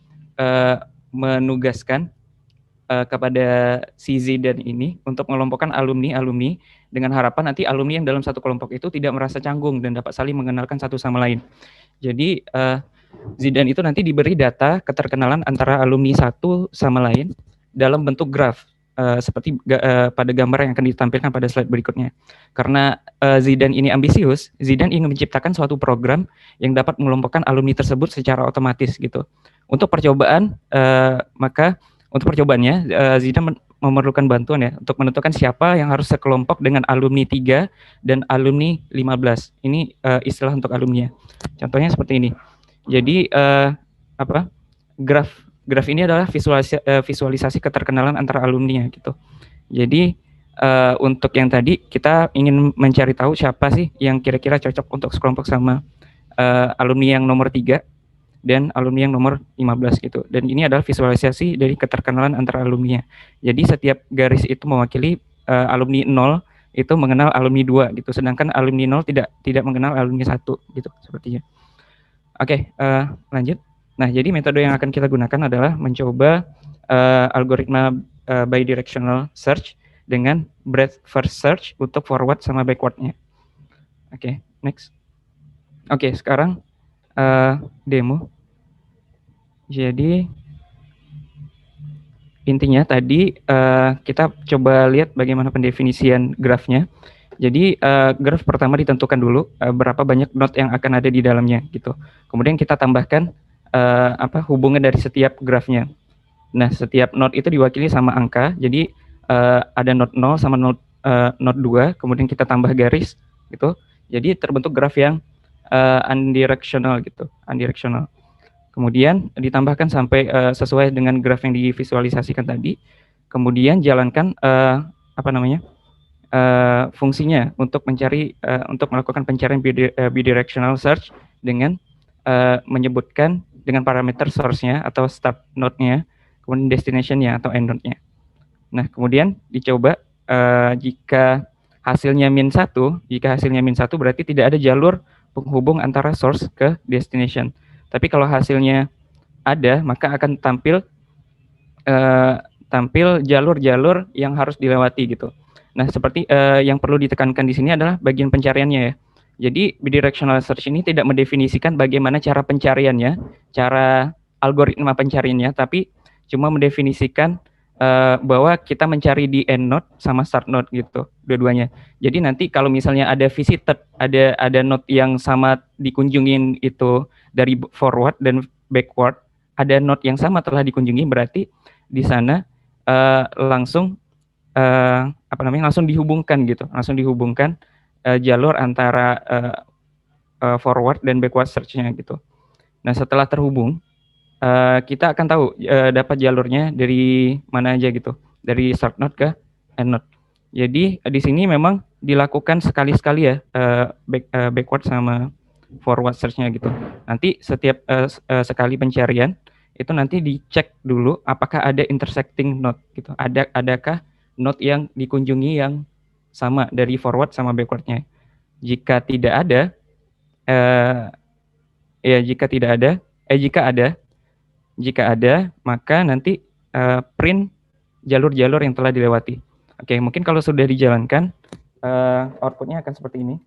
menugaskan kepada si Zidan ini untuk mengelompokkan alumni dengan harapan nanti alumni yang dalam satu kelompok itu tidak merasa canggung dan dapat saling mengenalkan satu sama lain. Jadi Zidan itu nanti diberi data keterkenalan antara alumni satu sama lain dalam bentuk graf. Seperti pada gambar yang akan ditampilkan pada slide berikutnya. Karena Zidan ini ambisius, Zidan ingin menciptakan suatu program yang dapat mengelompokkan alumni tersebut secara otomatis gitu. Untuk percobaannya, Zidan memerlukan bantuan ya untuk menentukan siapa yang harus sekelompok dengan alumni 3 dan alumni 15. Ini istilah untuk alumni. Contohnya seperti ini. Jadi graf ini adalah visualisasi keterkenalan antara alumni gitu. Jadi untuk yang tadi kita ingin mencari tahu siapa sih yang kira-kira cocok untuk sekelompok sama alumni yang nomor 3 dan alumni yang nomor 15 gitu. Dan ini adalah visualisasi dari keterkenalan antara alumni. Jadi setiap garis itu mewakili alumni 0 itu mengenal alumni 2 gitu. Sedangkan alumni 0 tidak mengenal alumni 1 gitu sepertinya. Oke, lanjut. Nah, jadi metode yang akan kita gunakan adalah mencoba algoritma bidirectional search dengan breadth first search untuk forward sama backward-nya. Oke, next. Oke, sekarang demo. Jadi intinya tadi kita coba lihat bagaimana pendefinisian grafnya. Jadi graf pertama ditentukan dulu berapa banyak node yang akan ada di dalamnya gitu. Kemudian kita tambahkan hubungan dari setiap grafnya. Nah, setiap node itu diwakili sama angka. Jadi ada node 0 sama node 2, kemudian kita tambah garis gitu. Jadi terbentuk graf yang unidirectional gitu, unidirectional. Kemudian ditambahkan sampai sesuai dengan graf yang divisualisasikan tadi. Kemudian jalankan fungsinya untuk melakukan pencarian bidirectional search dengan menyebutkan dengan parameter source-nya atau start node-nya, kemudian destination-nya atau end node-nya. Nah, kemudian dicoba jika hasilnya -1, berarti tidak ada jalur penghubung antara source ke destination. Tapi kalau hasilnya ada, maka akan tampil jalur-jalur yang harus dilewati gitu. Nah, seperti yang perlu ditekankan di sini adalah bagian pencariannya ya. Jadi bidirectional search ini tidak mendefinisikan bagaimana cara pencariannya, cara algoritma pencariannya, tapi cuma mendefinisikan bahwa kita mencari di end node sama start node gitu, dua-duanya. Jadi nanti kalau misalnya ada visited, ada node yang sama dikunjungin itu dari forward dan backward, ada node yang sama telah dikunjungi, berarti di sana langsung dihubungkan gitu, jalur antara forward dan backward search-nya gitu. Nah, setelah terhubung, kita akan tahu dapat jalurnya dari mana aja gitu, dari start node ke end node. Jadi di sini memang dilakukan sekali-sekali ya backward sama forward search-nya gitu. Nanti setiap sekali pencarian itu nanti dicek dulu apakah ada intersecting node gitu. Adakah node yang dikunjungi yang sama dari forward sama backward-nya. Jika ada, maka nanti print jalur-jalur yang telah dilewati. Oke, mungkin kalau sudah dijalankan, output-nya akan seperti ini.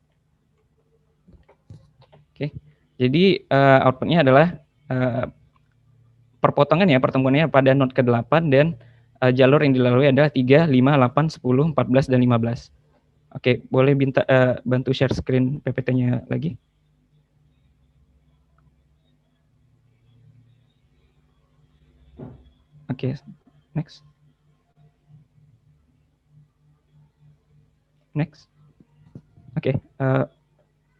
Oke, jadi output-nya adalah pertemuannya pada node ke-8 dan jalur yang dilalui adalah 3, 5, 8, 10, 14, dan 15. Oke, boleh bantu share screen PPT-nya lagi? Oke, next. Oke,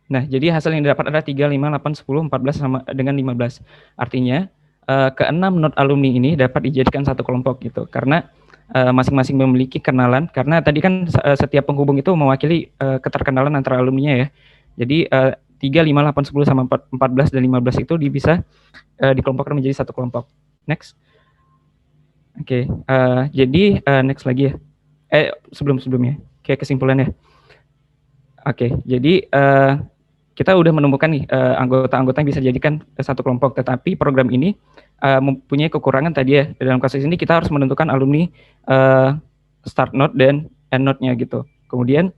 nah jadi hasil yang didapat adalah 3, 5, 8, 10, 14 sama dengan 15. Artinya ke-6 node alumni ini dapat dijadikan satu kelompok gitu, karena masing-masing memiliki kenalan, karena tadi kan setiap penghubung itu mewakili keterkenalan antara alumninya ya. Jadi 3, 5, 8, 10 sama 14 dan 15 itu bisa dikelompokkan menjadi satu kelompok. Next. Oke, jadi next lagi ya. Sebelumnya, kayak kesimpulan ya. Oke, jadi kita udah menemukan nih anggota-anggota yang bisa dijadikan satu kelompok, tetapi program ini mempunyai kekurangan tadi ya. Dalam kasus ini kita harus menentukan alumni start node dan end node-nya gitu. Kemudian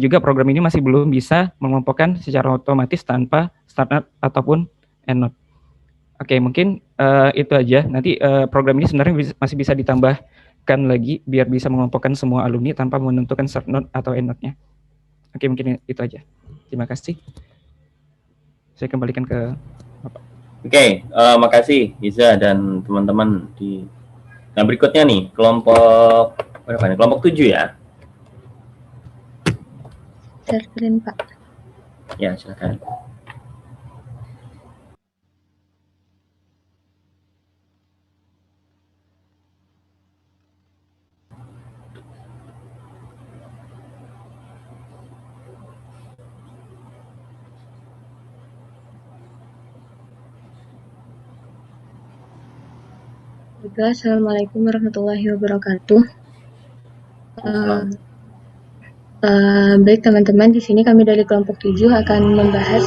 juga program ini masih belum bisa mengelompokkan secara otomatis tanpa start node ataupun end node. Oke, mungkin itu aja. Nanti program ini sebenarnya masih bisa ditambahkan lagi biar bisa mengelompokkan semua alumni tanpa menentukan start node atau end node-nya. Oke, mungkin itu aja. Terima kasih. Saya kembalikan ke Bapak.
Oke, makasih Iza dan teman-teman di. Nah, berikutnya nih, kelompok berapa nih? Kelompok 7 ya.
Share screen, Pak.
Ya, silakan.
Assalamualaikum warahmatullahi wabarakatuh. Baik teman-teman, di sini kami dari kelompok 7 akan membahas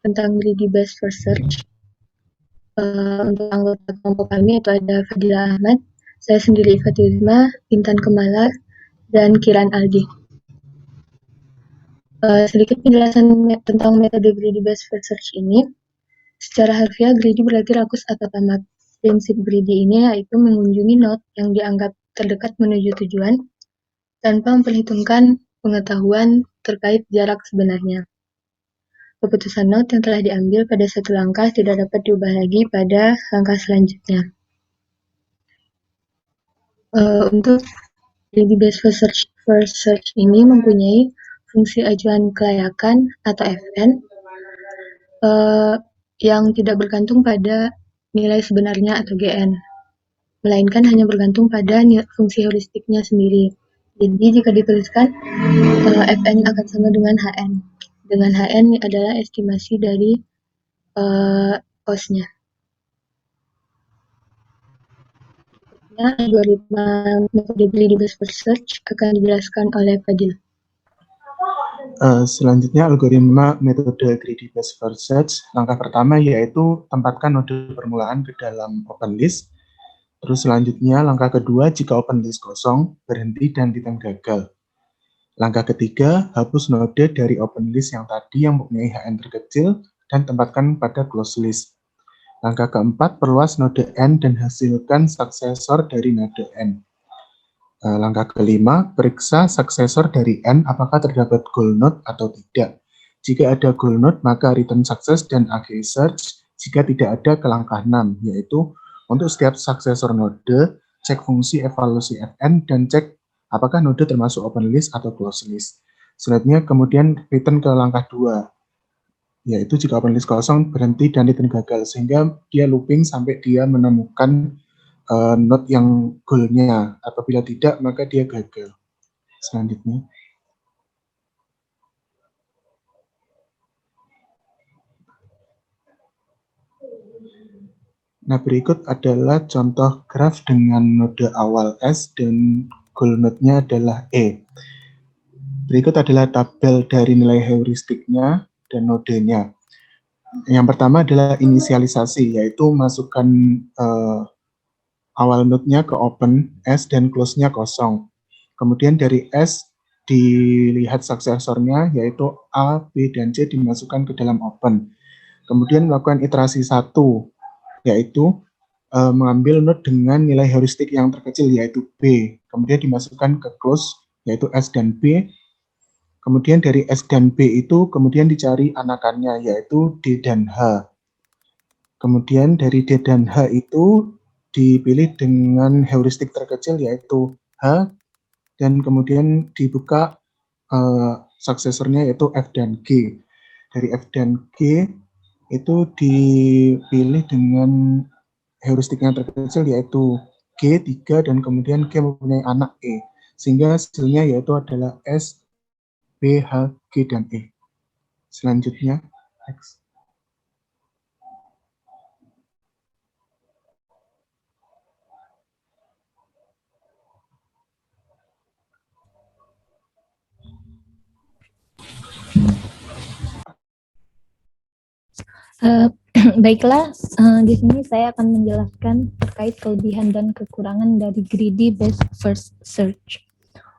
tentang greedy based first search. Untuk anggota kelompok kami itu ada Fadila Ahmad, saya sendiri Fatima, Intan Kemala, dan Kiran Aldi. Sedikit penjelasan tentang metode greedy based first search ini. Secara harfiah, greedy berarti rakus atau tamak. Prinsip greedy ini yaitu mengunjungi node yang dianggap terdekat menuju tujuan tanpa memperhitungkan pengetahuan terkait jarak sebenarnya. Keputusan node yang telah diambil pada satu langkah tidak dapat diubah lagi pada langkah selanjutnya. Untuk greedy based first search ini mempunyai fungsi acuan kelayakan atau FN yang tidak bergantung pada nilai sebenarnya atau GN, melainkan hanya bergantung pada fungsi heuristiknya sendiri. Jadi jika dituliskan FN akan sama dengan HN. Dengan HN adalah estimasi dari cost-nya. Algoritma metode greedy based first search akan dijelaskan oleh Fadil.
Selanjutnya algoritma metode greedy based first search. Langkah pertama yaitu tempatkan node permulaan ke dalam open list. Terus selanjutnya langkah kedua, jika open list kosong, berhenti dan titik gagal. Langkah ketiga, hapus node dari open list yang tadi yang mempunyai HN terkecil dan tempatkan pada close list. Langkah keempat, perluas node N dan hasilkan suksesor dari node N. Langkah kelima, periksa suksesor dari N apakah terdapat goal node atau tidak. Jika ada goal node, maka return success dan AG search. Jika tidak ada, ke langkah 6, yaitu untuk setiap suksesor node, cek fungsi evaluasi Fn dan cek apakah node termasuk open list atau close list. Selanjutnya kemudian return ke langkah 2, yaitu jika open list kosong, berhenti dan return gagal, sehingga dia looping sampai dia menemukan node yang goal-nya. Apabila tidak, maka dia gagal. Selanjutnya. Nah, berikut adalah contoh graf dengan node awal S dan goal node-nya adalah E. Berikut adalah tabel dari nilai heuristiknya dan nodenya. Yang pertama adalah inisialisasi, yaitu masukkan awal node-nya ke open S dan close-nya kosong. Kemudian dari S dilihat suksesornya, yaitu A, B, dan C dimasukkan ke dalam open. Kemudian melakukan iterasi 1, yaitu mengambil node dengan nilai heuristik yang terkecil, yaitu B. Kemudian dimasukkan ke close, yaitu S dan B. Kemudian dari S dan B itu kemudian dicari anakannya, yaitu D dan H. Kemudian dari D dan H itu dipilih dengan heuristik terkecil, yaitu H. Dan kemudian dibuka suksesornya, yaitu F dan G. Dari F dan G itu dipilih dengan heuristik yang terkecil, yaitu G, 3, dan kemudian G mempunyai anak E. Sehingga hasilnya yaitu adalah S, B, H, G, dan E. Selanjutnya, next.
Baiklah, di sini saya akan menjelaskan terkait kelebihan dan kekurangan dari greedy best first search.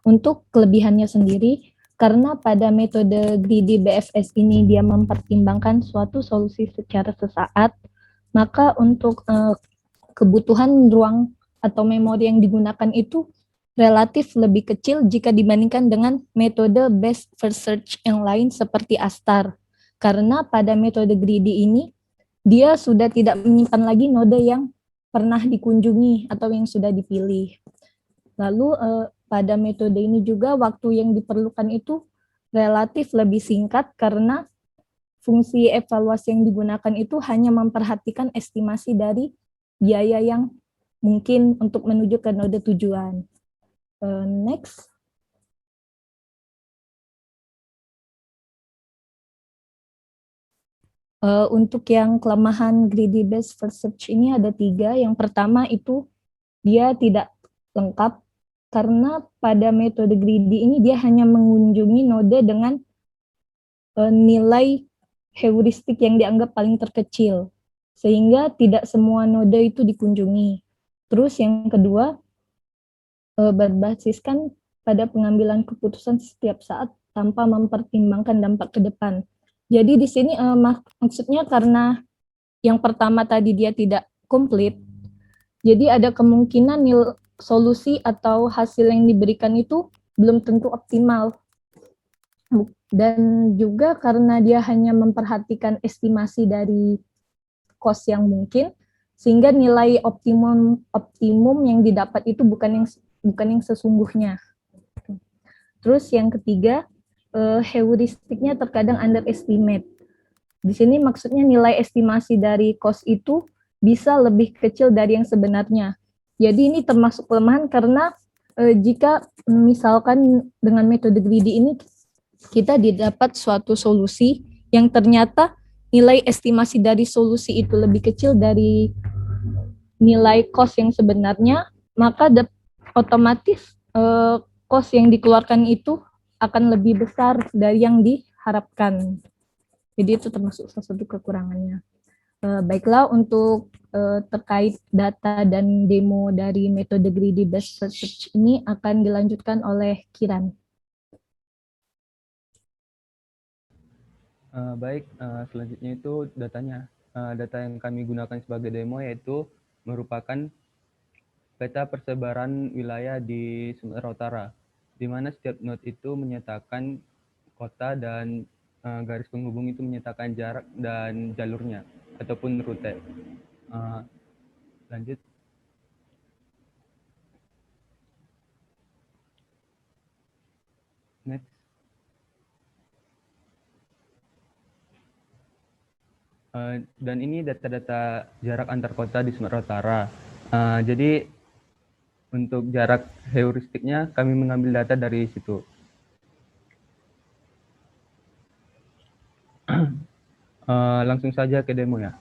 Untuk kelebihannya sendiri, karena pada metode greedy BFS ini dia mempertimbangkan suatu solusi secara sesaat, maka untuk kebutuhan ruang atau memori yang digunakan itu relatif lebih kecil jika dibandingkan dengan metode best first search yang lain seperti Astar. Karena pada metode greedy ini, dia sudah tidak menyimpan lagi node yang pernah dikunjungi atau yang sudah dipilih. Lalu pada metode ini juga waktu yang diperlukan itu relatif lebih singkat karena fungsi evaluasi yang digunakan itu hanya memperhatikan estimasi dari biaya yang mungkin untuk menuju ke node tujuan. Next. Untuk yang kelemahan greedy based first search ini ada 3. Yang pertama itu dia tidak lengkap karena pada metode greedy ini dia hanya mengunjungi node dengan nilai heuristik yang dianggap paling terkecil, sehingga tidak semua node itu dikunjungi. Terus yang kedua, berbasiskan pada pengambilan keputusan setiap saat tanpa mempertimbangkan dampak ke depan. Jadi di sini maksudnya karena yang pertama tadi dia tidak komplit, jadi ada kemungkinan solusi atau hasil yang diberikan itu belum tentu optimal. Dan juga karena dia hanya memperhatikan estimasi dari cost yang mungkin, sehingga nilai optimum yang didapat itu bukan yang sesungguhnya. Terus yang ketiga, heuristiknya terkadang underestimate. Di sini maksudnya nilai estimasi dari cost itu bisa lebih kecil dari yang sebenarnya. Jadi ini termasuk kelemahan karena jika misalkan dengan metode greedy ini kita didapat suatu solusi yang ternyata nilai estimasi dari solusi itu lebih kecil dari nilai cost yang sebenarnya, maka otomatis cost yang dikeluarkan itu akan lebih besar dari yang diharapkan. Jadi itu termasuk salah satu kekurangannya. Baiklah, untuk terkait data dan demo dari metode greedy based search ini akan dilanjutkan oleh Kiran.
Baik, selanjutnya itu datanya. Data yang kami gunakan sebagai demo yaitu merupakan peta persebaran wilayah di Sumatera Utara, di mana setiap node itu menyatakan kota dan garis penghubung itu menyatakan jarak dan jalurnya ataupun rute. Lanjut. Next. Dan ini data-data jarak antar kota di Sumatera Utara. Jadi untuk jarak heuristiknya kami mengambil data dari situ. Langsung saja ke demo ya.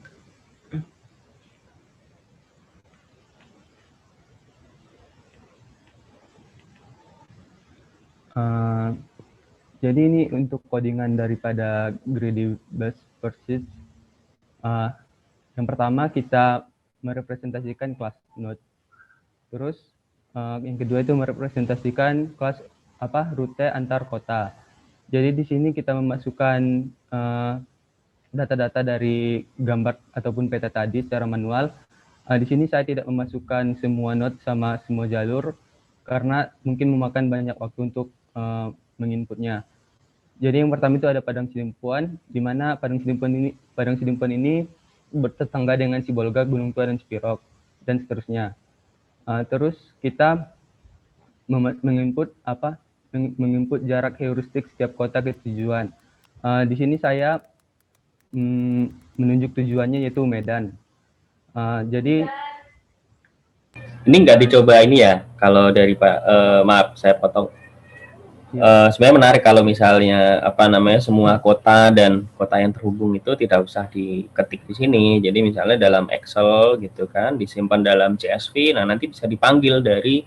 Jadi ini untuk codingan daripada greedy based first search. Yang pertama kita merepresentasikan kelas node. Terus yang kedua itu merepresentasikan kelas rute antar kota. Jadi di sini kita memasukkan data-data dari gambar ataupun peta tadi secara manual. Di sini saya tidak memasukkan semua node sama semua jalur karena mungkin memakan banyak waktu untuk menginputnya. Jadi yang pertama itu ada Padang Sidempuan, di mana Padang Sidempuan ini bertetangga dengan Sibolga, Gunung Tua, dan Cipirok, dan seterusnya. Terus kita menginput jarak heuristik setiap kota ke tujuan. Di sini saya menunjuk tujuannya yaitu Medan. Jadi
ini nggak dicoba ini ya, kalau dari Pak, maaf saya potong. Sebenarnya menarik kalau misalnya semua kota dan kota yang terhubung itu tidak usah diketik di sini. Jadi misalnya dalam Excel gitu kan, disimpan dalam CSV, nah nanti bisa dipanggil dari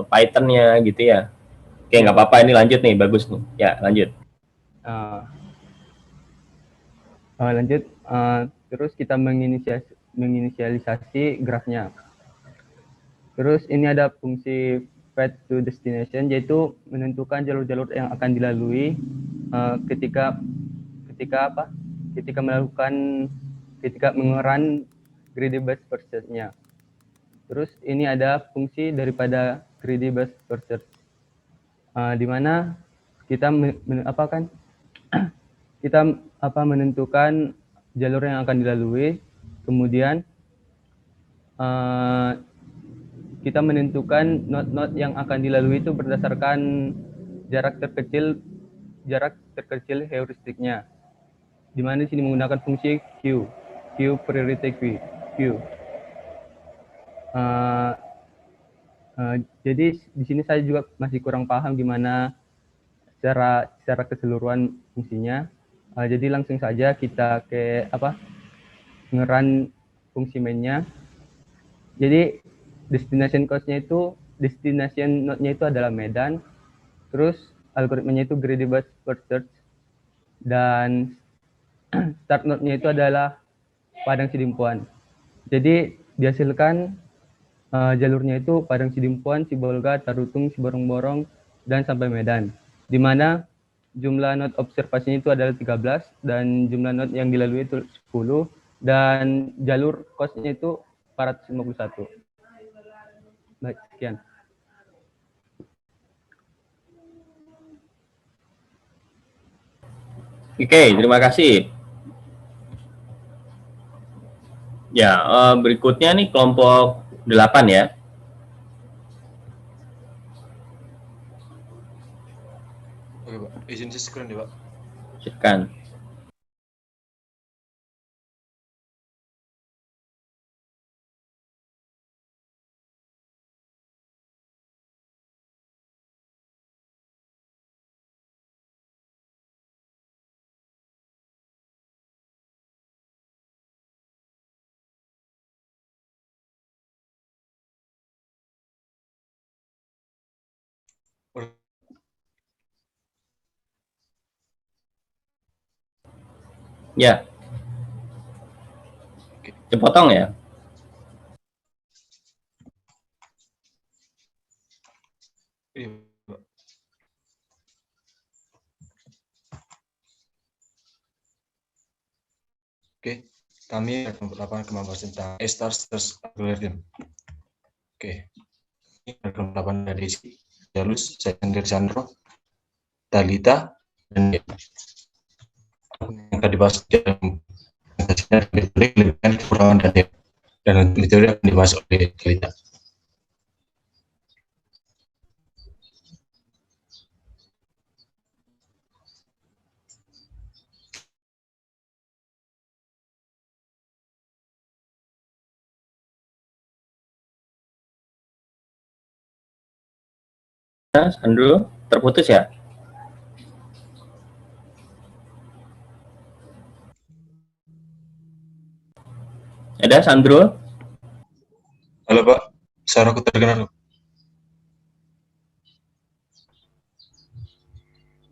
Python-nya gitu ya. Oke, nggak apa-apa, ini lanjut nih, bagus nih. Ya, lanjut.
Lanjut,
Terus kita menginisialisasi grafnya. Terus ini ada fungsi path to destination, yaitu menentukan jalur-jalur yang akan dilalui ketika mengerun greedy bus first search-nya. Terus ini ada fungsi daripada greedy bus first search, di mana kita menentukan jalur yang akan dilalui, kemudian kita menentukan node-node yang akan dilalui itu berdasarkan jarak terkecil heuristiknya, di mana di sini menggunakan fungsi Q priority queue. Jadi di sini saya juga masih kurang paham gimana secara keseluruhan fungsinya. Jadi langsung saja kita ngerun fungsi mainnya. Jadi destination node-nya itu adalah Medan, terus algoritmanya itu greedy bus first search, dan start node-nya itu adalah Padang Sidimpuan. Jadi dihasilkan jalurnya itu Padang Sidimpuan, Sibolga, Tarutung, Siborong-Borong, dan sampai Medan, di mana jumlah node observasinya itu adalah 13 dan jumlah node yang dilalui itu 10 dan jalur cost-nya itu 451. Baik, sekian.
Oke, terima kasih. Ya, berikutnya nih kelompok 8 ya.
Oke, Pak. Izin share screen deh, Pak.
Silakan. Ya. Cepotong ya.
Iya, Pak. Oke, kami akan melakukan membahas tentang A-star search algorithm. Oke, ini kelompok 8 dari Jalus, Sender Chandro, Talita, dan yang akan dibahas dalam kelebihan kekurangan dan metode akan dibahas oleh Talita.
Sandro, terputus ya? Ada Sandro?
Halo Pak, suaraku terdengar.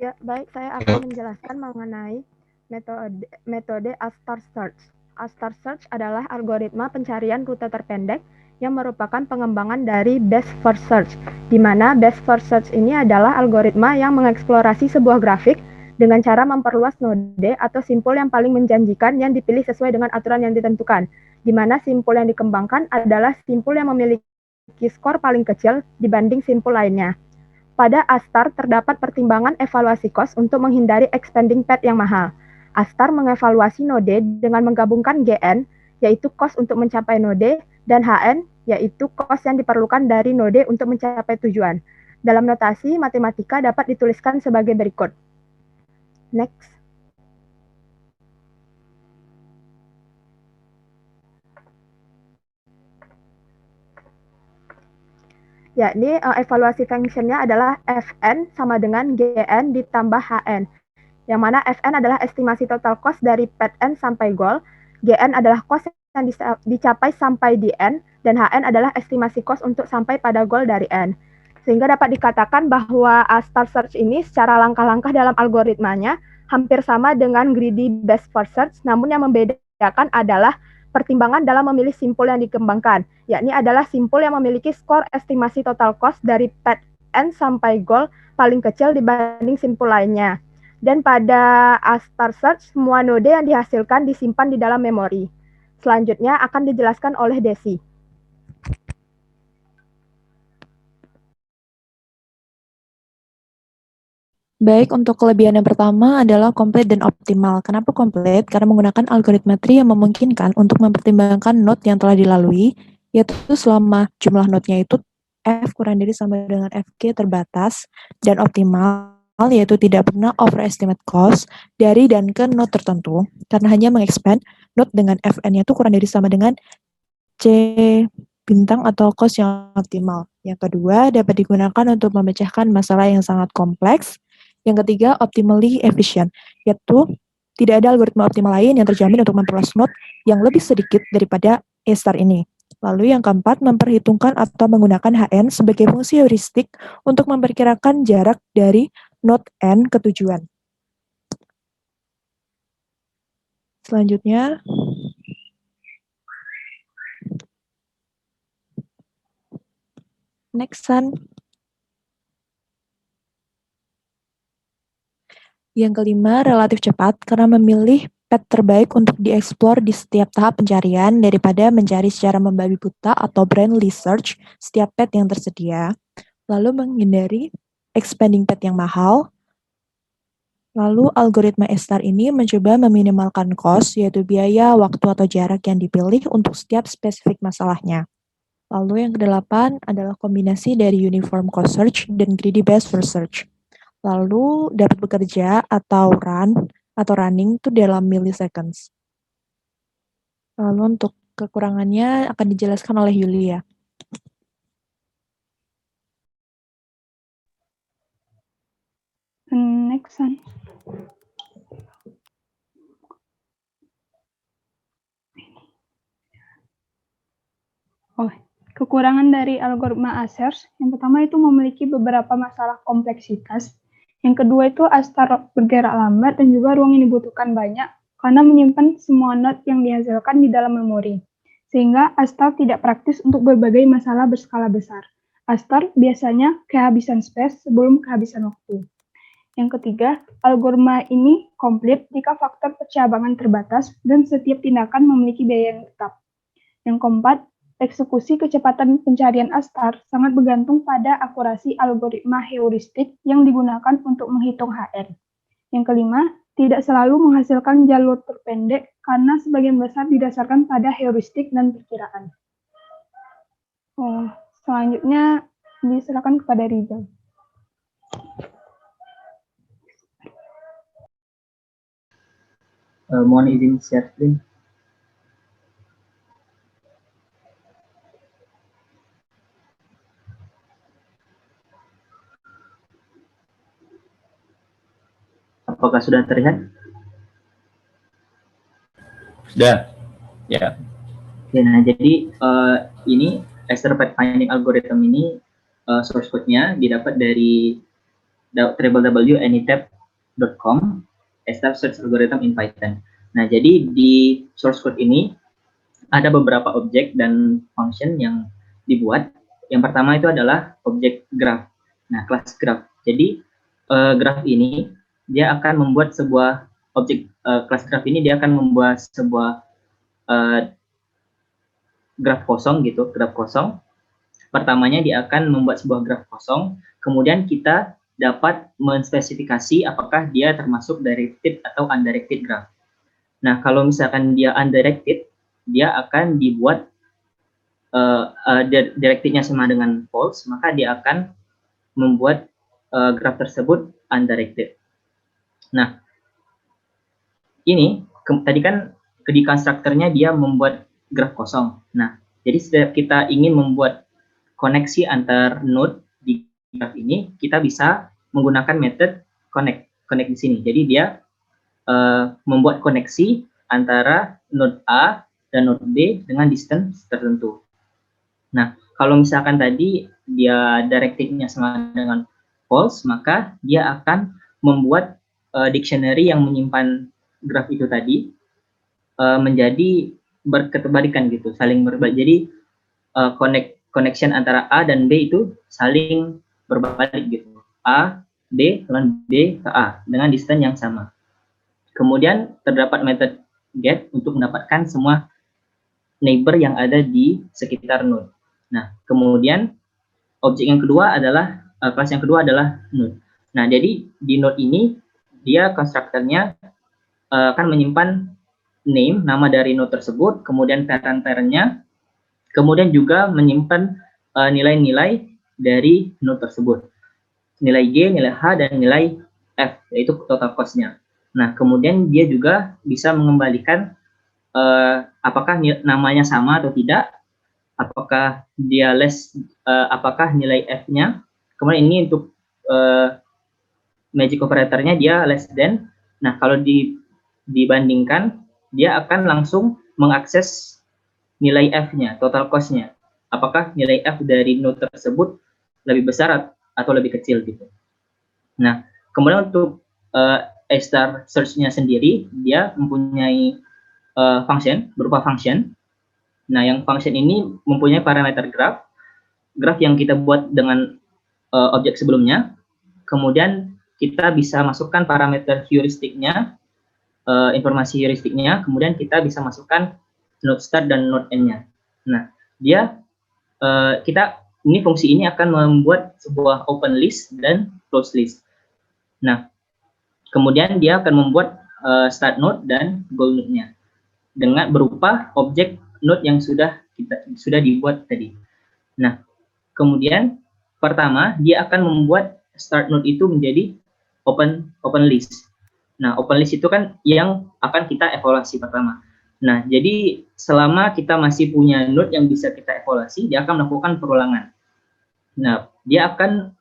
Ya, baik, saya akan menjelaskan mengenai metode A-star search. A-star search adalah algoritma pencarian rute terpendek yang merupakan pengembangan dari best first search, di mana best first search ini adalah algoritma yang mengeksplorasi sebuah grafik dengan cara memperluas node atau simpul yang paling menjanjikan yang dipilih sesuai dengan aturan yang ditentukan, di mana simpul yang dikembangkan adalah simpul yang memiliki skor paling kecil dibanding simpul lainnya. Pada A-star terdapat pertimbangan evaluasi cost untuk menghindari expanding path yang mahal. A-star mengevaluasi node dengan menggabungkan GN, yaitu cost untuk mencapai node, dan HN, yaitu cost yang diperlukan dari node untuk mencapai tujuan. Dalam notasi matematika dapat dituliskan sebagai berikut. Next. Yakni evaluasi functionnya adalah Fn sama dengan Gn ditambah Hn. Yang mana Fn adalah estimasi total cost dari path N sampai goal, Gn adalah cost yang dicapai sampai di N, dan Hn adalah estimasi cost untuk sampai pada goal dari N. Sehingga dapat dikatakan bahwa A-star search ini secara langkah-langkah dalam algoritmanya hampir sama dengan greedy best first search, namun yang membedakan disediakan adalah pertimbangan dalam memilih simpul yang dikembangkan, yakni adalah simpul yang memiliki skor estimasi total cost dari pad N sampai goal paling kecil dibanding simpul lainnya. Dan pada Astar Search, semua node yang dihasilkan disimpan di dalam memori. Selanjutnya akan dijelaskan oleh Desi.
Baik, untuk kelebihan yang pertama adalah komplit dan optimal. Kenapa komplit? Karena menggunakan algoritma tree yang memungkinkan untuk mempertimbangkan node yang telah dilalui, yaitu selama jumlah node-nya itu F kurang dari sama dengan FG terbatas, dan optimal, yaitu tidak pernah overestimate cost dari dan ke node tertentu, karena hanya mengexpand node dengan Fn-nya itu kurang dari sama dengan C bintang atau cost yang optimal. Yang kedua, dapat digunakan untuk memecahkan masalah yang sangat kompleks. Yang ketiga, optimally efficient, yaitu tidak ada algoritma optimal lain yang terjamin untuk memperluas node yang lebih sedikit daripada A-star ini. Lalu yang keempat, memperhitungkan atau menggunakan HN sebagai fungsi heuristik untuk memperkirakan jarak dari node N ke tujuan. Selanjutnya, next one. Yang kelima, relatif cepat karena memilih pad terbaik untuk dieksplor di setiap tahap pencarian daripada mencari secara membabi buta atau blindly search setiap pad yang tersedia, lalu menghindari expanding pad yang mahal. Lalu algoritma A-star ini mencoba meminimalkan cost, yaitu biaya, waktu, atau jarak yang dipilih untuk setiap spesifik masalahnya. Lalu yang kedelapan adalah kombinasi dari uniform cost search dan greedy best first search. Lalu dapat bekerja atau running itu dalam milliseconds. Lalu untuk kekurangannya akan dijelaskan oleh Yulia.
Next one. Kekurangan dari algoritma A-search, yang pertama itu memiliki beberapa masalah kompleksitas. Yang kedua itu Astar bergerak lambat dan juga ruang yang dibutuhkan banyak karena menyimpan semua node yang dihasilkan di dalam memori. Sehingga Astar tidak praktis untuk berbagai masalah berskala besar. Astar biasanya kehabisan space sebelum kehabisan waktu. Yang ketiga, algoritma ini komplit jika faktor percabangan terbatas dan setiap tindakan memiliki biaya yang tetap. Yang keempat, eksekusi kecepatan pencarian Astar sangat bergantung pada akurasi algoritma heuristik yang digunakan untuk menghitung HR. Yang kelima, tidak selalu menghasilkan jalur terpendek karena sebagian besar didasarkan pada heuristik dan perkiraan. Selanjutnya diserahkan kepada Rizal.
Mohon izin share screen. Apakah sudah terlihat?
Sudah, ya.
Oke, nah jadi ini Astar Pathfinding Algorithm ini source code-nya didapat dari www.anytab.com Astar Search Algorithm in Python. Nah, jadi di source code ini ada beberapa objek dan function yang dibuat. Yang pertama itu adalah objek graph. Nah, kelas graph. Jadi graph ini dia akan membuat sebuah objek kelas graph ini dia akan membuat sebuah graph kosong gitu, graph kosong. Pertamanya dia akan membuat sebuah graph kosong, kemudian kita dapat menspesifikasi apakah dia termasuk directed atau undirected graph. Nah, kalau misalkan dia undirected, dia akan dibuat directednya sama dengan false, maka dia akan membuat graph tersebut undirected. Nah, ini tadi kan di konstruktornya dia membuat graf kosong. Nah, jadi setiap kita ingin membuat koneksi antar node di graf ini, kita bisa menggunakan metode connect di sini. Jadi dia membuat koneksi antara node A dan node B dengan distance tertentu. Nah, kalau misalkan tadi dia directednya sama dengan false, maka dia akan membuat dictionary yang menyimpan graf itu tadi. menjadi berketerbalikan gitu, saling berbalik. Jadi connection antara A dan B itu saling berbalik gitu. A, B, lawan B ke A dengan distance yang sama. Kemudian terdapat metode get untuk mendapatkan semua neighbor yang ada di sekitar node. Nah, kemudian objek yang kedua adalah kelas yang kedua adalah node. Nah, jadi di node ini dia konstruktornya akan menyimpan name, nama dari node tersebut, kemudian parent-parentnya, kemudian juga menyimpan nilai-nilai dari node tersebut. Nilai G, nilai H, dan nilai F, yaitu total cost-nya. Nah, kemudian dia juga bisa mengembalikan apakah namanya sama atau tidak, apakah dia apakah nilai F-nya, kemudian ini untuk magic operatornya dia less than. Nah, kalau dibandingkan, dia akan langsung mengakses nilai F-nya, total cost-nya. Apakah nilai F dari node tersebut lebih besar atau lebih kecil gitu. Nah, kemudian untuk A-star search-nya sendiri, dia mempunyai function, berupa function. Nah, yang function ini mempunyai parameter graph yang kita buat dengan objek sebelumnya. Kemudian kita bisa masukkan parameter heuristiknya, informasi heuristiknya, kemudian kita bisa masukkan node start dan node end-nya. Nah, dia ini fungsi ini akan membuat sebuah open list dan close list. Nah, kemudian dia akan membuat start node dan goal node-nya dengan berupa objek node yang sudah dibuat tadi. Nah, kemudian pertama dia akan membuat start node itu menjadi open list. Nah, open list itu kan yang akan kita evaluasi pertama. Nah, jadi selama kita masih punya node yang bisa kita evaluasi, dia akan melakukan perulangan. Nah, dia akan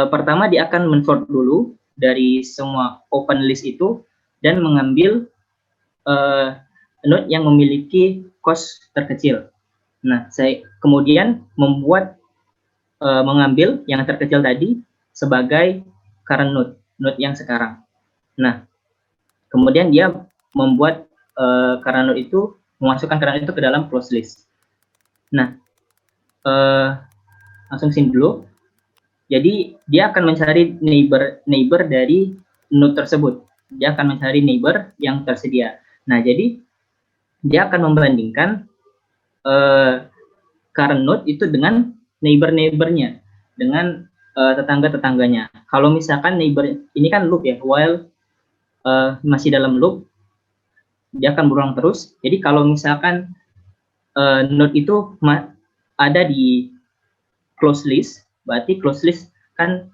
pertama dia akan men-sort dulu dari semua open list itu dan mengambil node yang memiliki cost terkecil. Nah, saya kemudian mengambil yang terkecil tadi sebagai current node yang sekarang. Nah, kemudian dia membuat current node itu, memasukkan current node itu ke dalam closed list. Nah, langsung sini dulu. Jadi dia akan mencari neighbor dari node tersebut. Dia akan mencari neighbor yang tersedia. Nah, jadi dia akan membandingkan current node itu dengan neighbor-nya, dengan tetangga-tetangganya. Kalau misalkan neighbor ini kan loop ya, while masih dalam loop, dia akan berulang terus. Jadi kalau misalkan node itu ada di close list, berarti close list kan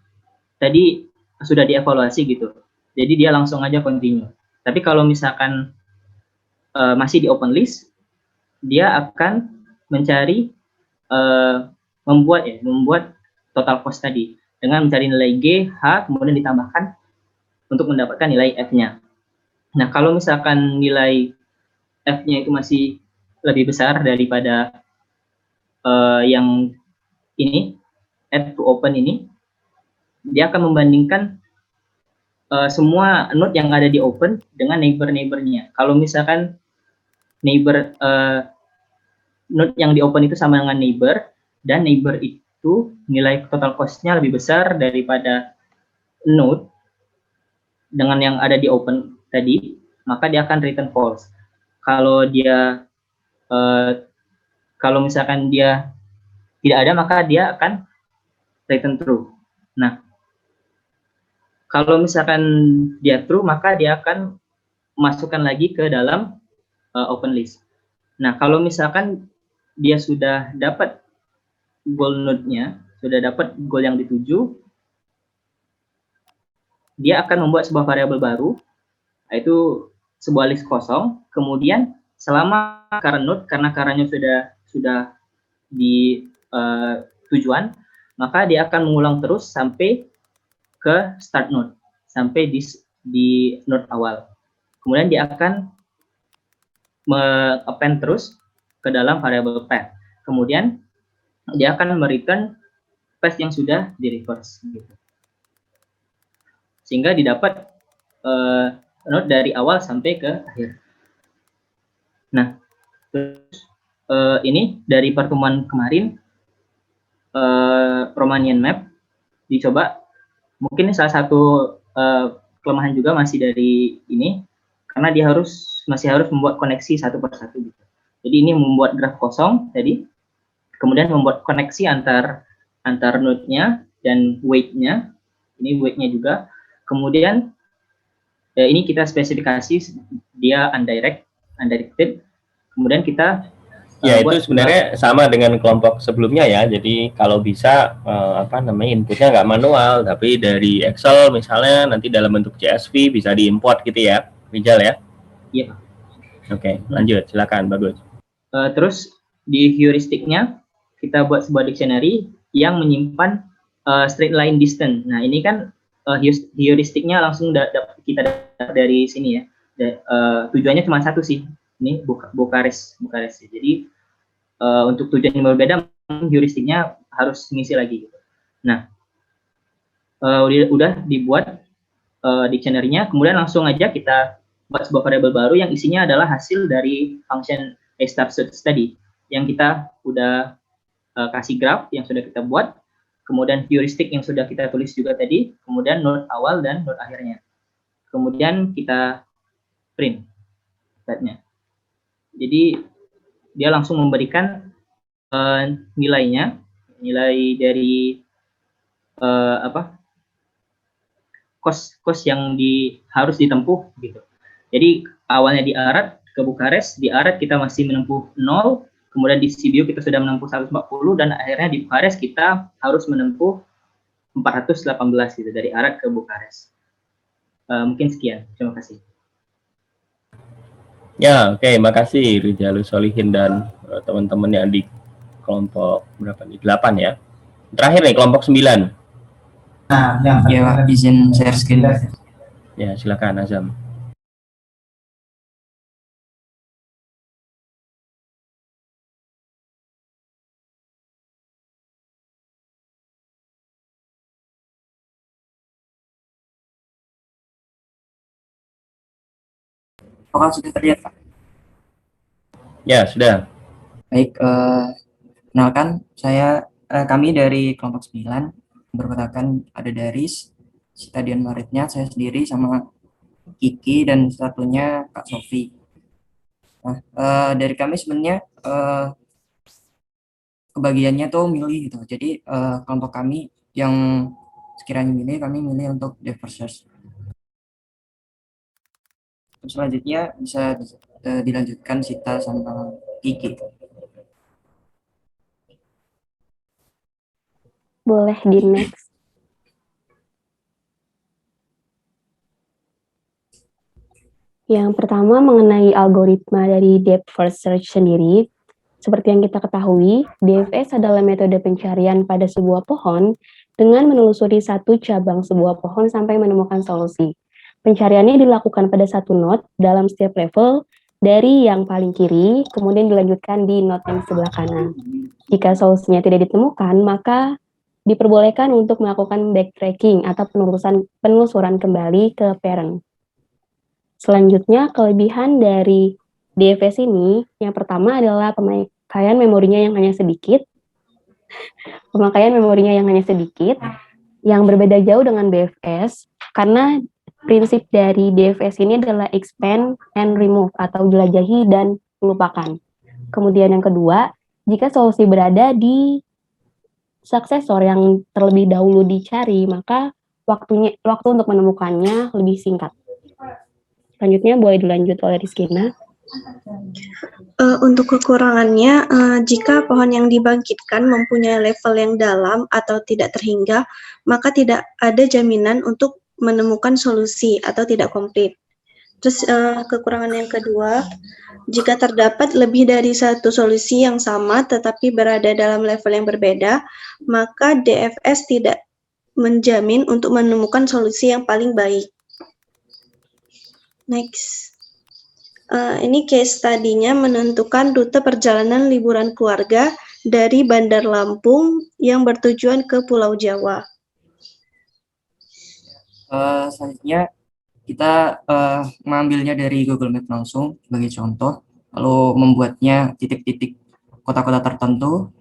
tadi sudah dievaluasi gitu. Jadi dia langsung aja continue. Tapi kalau misalkan masih di open list, dia akan mencari membuat total cost tadi dengan mencari nilai G, H, kemudian ditambahkan untuk mendapatkan nilai F-nya. Nah, kalau misalkan nilai F-nya itu masih lebih besar daripada yang ini, add to open ini, dia akan membandingkan semua node yang ada di open dengan neighbor-nya. Kalau misalkan node yang di open itu sama dengan neighbor, dan neighbor itu nilai total cost-nya lebih besar daripada node dengan yang ada di open tadi, maka dia akan return false. Kalau misalkan dia tidak ada, maka dia akan return true. Nah, kalau misalkan dia true, maka dia akan masukkan lagi ke dalam open list. Nah, kalau misalkan dia sudah dapat goal node-nya, sudah dapat goal yang dituju, dia akan membuat sebuah variabel baru, yaitu sebuah list kosong. Kemudian selama current node, karena current-nya sudah di tujuan, maka dia akan mengulang terus sampai ke start node, sampai di node awal. Kemudian dia akan append terus ke dalam variabel path. Kemudian dia akan mereturn path yang sudah di reverse gitu. Sehingga didapat node dari awal sampai ke akhir. Nah, terus ini dari pertemuan kemarin, Romanian Map dicoba. Mungkin salah satu kelemahan juga masih dari ini, karena dia masih harus membuat koneksi satu per satu gitu. Jadi ini membuat graf kosong tadi, kemudian membuat koneksi antar node-nya dan weight-nya. Ini weight-nya juga. Kemudian ini kita spesifikasi dia undirected. Kemudian kita
ya itu sebenarnya sama dengan kelompok sebelumnya ya. Jadi kalau bisa inputnya nggak manual, tapi dari Excel misalnya nanti dalam bentuk CSV bisa diimport gitu ya, Rijal ya.
Iya.
Oke, lanjut, silakan, bagus.
Terus di heuristiknya kita buat sebuah dictionary yang menyimpan straight line distance. Nah ini kan heuristiknya langsung kita dapat dari sini ya. Tujuannya cuma satu sih. Ini Bukares. Jadi untuk tujuan yang berbeda, heuristiknya harus ngisi lagi. Gitu. Nah, udah dibuat dictionary-nya, kemudian langsung aja kita buat sebuah variabel baru yang isinya adalah hasil dari function A*search tadi, yang kita udah kasih graf yang sudah kita buat, kemudian heuristik yang sudah kita tulis juga tadi, kemudian node awal dan node akhirnya. Kemudian kita print statnya. Jadi dia langsung memberikan nilai dari kos yang harus ditempuh gitu. Jadi awalnya di Arad ke Bukares, di Arad kita masih menempuh 0, kemudian di Sibiu kita sudah menempuh 140, dan akhirnya di Bukares kita harus menempuh 418 gitu, dari Arad ke Bukares. Mungkin sekian, terima kasih.
Ya, oke, makasih Rijalus Solihin dan teman-teman yang di kelompok berapa nih? 8 ya. Terakhir nih kelompok 9.
Nah, ya izin share screen.
Ya, silakan Azam.
Apakah sudah terlihat, Pak?
Ya, sudah.
Baik, kenalkan kami dari kelompok 9, berkotakan ada Daris, Sita Dian Maritnya, saya sendiri sama Kiki, dan satunya Kak Sofi. Nah, dari kami sebenarnya kebagiannya tuh milih gitu. Jadi kelompok kami yang sekiranya kami milih untuk Dev-First. Selanjutnya bisa dilanjutkan Sita sama Kiki.
Boleh di next. Yang pertama mengenai algoritma dari Depth First Search sendiri. Seperti yang kita ketahui, DFS adalah metode pencarian pada sebuah pohon dengan menelusuri satu cabang sebuah pohon sampai menemukan solusi. Pencariannya dilakukan pada satu node dalam setiap level dari yang paling kiri, kemudian dilanjutkan di node yang sebelah kanan. Jika solusinya tidak ditemukan, maka diperbolehkan untuk melakukan backtracking atau penelusuran kembali ke parent. Selanjutnya, kelebihan dari DFS ini, yang pertama adalah pemakaian memorinya yang hanya sedikit. Yang berbeda jauh dengan BFS, karena prinsip dari DFS ini adalah expand and remove, atau jelajahi dan melupakan. Kemudian yang kedua, jika solusi berada di suksesor yang terlebih dahulu dicari, maka waktu untuk menemukannya lebih singkat. Selanjutnya boleh dilanjut oleh Rizkina.
Untuk kekurangannya, jika pohon yang dibangkitkan mempunyai level yang dalam atau tidak terhingga, maka tidak ada jaminan untuk menemukan solusi atau tidak komplit. Terus kekurangan yang kedua, jika terdapat lebih dari satu solusi yang sama tetapi berada dalam level yang berbeda, maka DFS tidak menjamin untuk menemukan solusi yang paling baik. Next. Ini case study-nya menentukan rute perjalanan liburan keluarga dari Bandar Lampung yang bertujuan ke Pulau Jawa.
Selanjutnya kita mengambilnya dari Google Map langsung sebagai contoh. lalu membuatnya titik-titik kota-kota tertentu,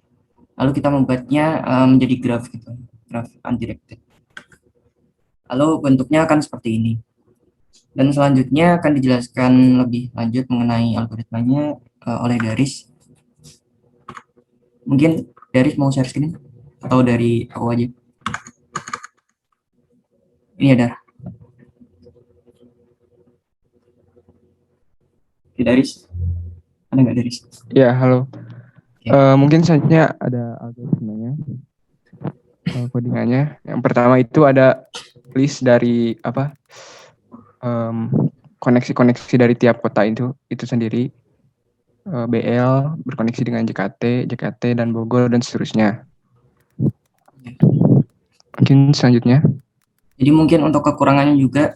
lalu kita membuatnya menjadi graf gitu, graf undirected. Lalu bentuknya akan seperti ini. Dan selanjutnya akan dijelaskan lebih lanjut mengenai algoritmanya oleh Daris. Mungkin Daris mau share screen atau dari aku aja? Ini ada. Oke, Daris. Ada nggak Daris?
Ya, halo. Mungkin selanjutnya ada algoritmanya, codingannya. Yang pertama itu ada list dari koneksi-koneksi dari tiap kota itu sendiri. BL berkoneksi dengan JKT, dan Bogor, dan seterusnya. Mungkin selanjutnya.
Jadi mungkin untuk kekurangannya juga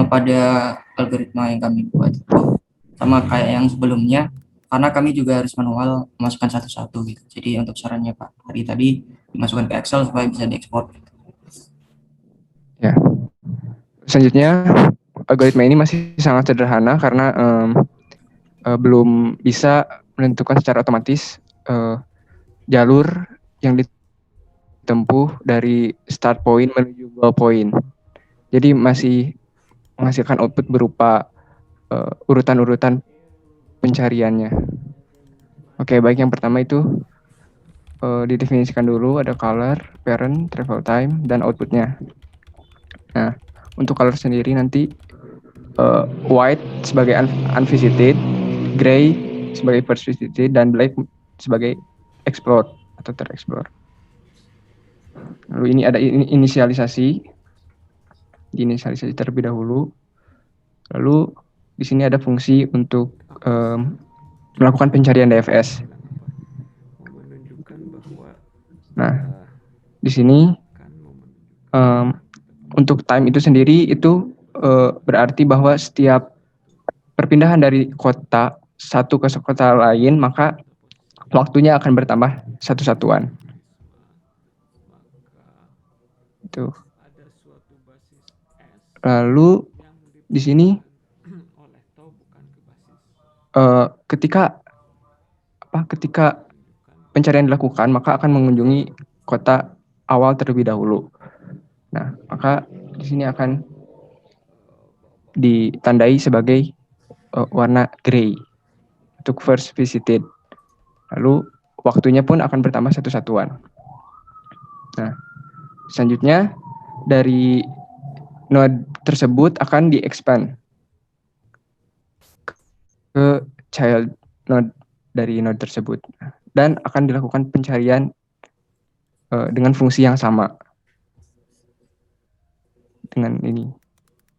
pada algoritma yang kami buat sama kayak yang sebelumnya, karena kami juga harus manual memasukkan satu-satu gitu. Jadi untuk sarannya Pak Hari tadi dimasukkan ke Excel supaya bisa diekspor.
Ya. Selanjutnya, algoritma ini masih sangat sederhana karena belum bisa menentukan secara otomatis jalur yang ditempuh dari start point menuju goal point. Jadi masih menghasilkan output berupa urutan-urutan pencariannya. Oke, baik, yang pertama itu didefinisikan dulu, ada color, parent, travel time, dan outputnya. Nah, untuk color sendiri nanti white sebagai unvisited, gray sebagai first visited, dan black sebagai explored atau terexplore. Lalu ini ada inisialisasi, diinisialisasi terlebih dahulu. Lalu di sini ada fungsi untuk melakukan pencarian DFS. Nah, di sini untuk time itu sendiri itu berarti bahwa setiap perpindahan dari kota satu ke kota lain, maka waktunya akan bertambah satu satuan. Itu. Lalu di sini ketika pencarian dilakukan, maka akan mengunjungi kota awal terlebih dahulu. Nah, maka di sini akan ditandai sebagai warna gray untuk first visited. Lalu waktunya pun akan bertambah satu satuan. Nah, selanjutnya dari node tersebut akan di-expand ke child node dari node tersebut dan akan dilakukan pencarian dengan fungsi yang sama dengan ini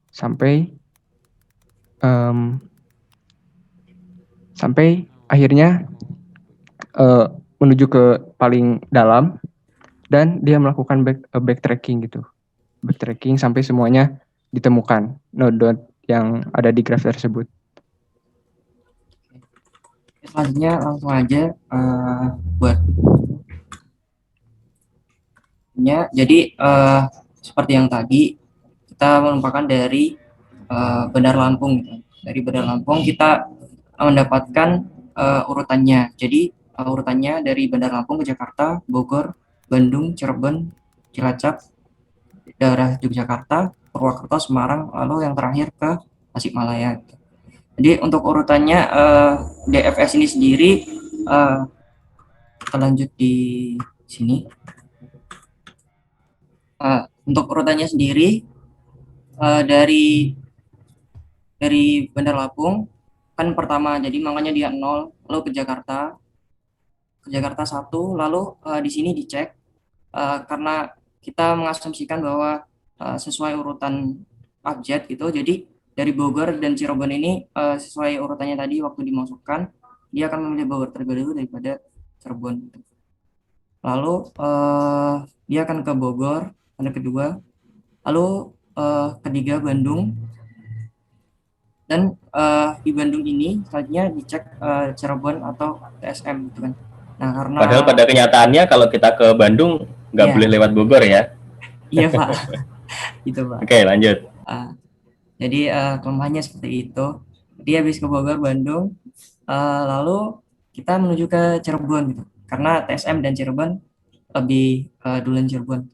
sampai akhirnya menuju ke paling dalam dan dia melakukan backtracking gitu, backtracking sampai semuanya ditemukan node yang ada di graf tersebut.
Selanjutnya langsung aja buat jadi seperti yang tadi kita merupakan dari Bandar Lampung gitu. Dari Bandar Lampung kita mendapatkan urutannya. Jadi urutannya dari Bandar Lampung ke Jakarta, Bogor, Bandung, Cirebon, Cilacap, daerah Yogyakarta, Purwakarta, Semarang, lalu yang terakhir ke Tasikmalaya. Jadi untuk urutannya DFS ini sendiri kita lanjut di sini. Untuk urutannya sendiri dari Bandar Lampung kan pertama, jadi makanya dia 0, lalu ke Jakarta 1, lalu di sini dicek karena kita mengasumsikan bahwa sesuai urutan abjad gitu, jadi dari Bogor dan Cirebon ini sesuai urutannya tadi waktu dimasukkan dia akan memilih Bogor terlebih dahulu daripada Cirebon. Lalu dia akan ke Bogor, ada kedua, lalu ketiga Bandung, dan di Bandung ini selanjutnya dicek Cirebon atau TSM gitu kan. Nah, karena
padahal pada kenyataannya kalau kita ke Bandung nggak boleh lewat Bogor ya.
Iya Pak, itu Pak.
Oke, lanjut.
Jadi kelemahannya seperti itu. Dia habis ke Bogor, Bandung, Lalu kita menuju ke Cirebon gitu. Karena TSM dan Cirebon lebih duluan Cirebon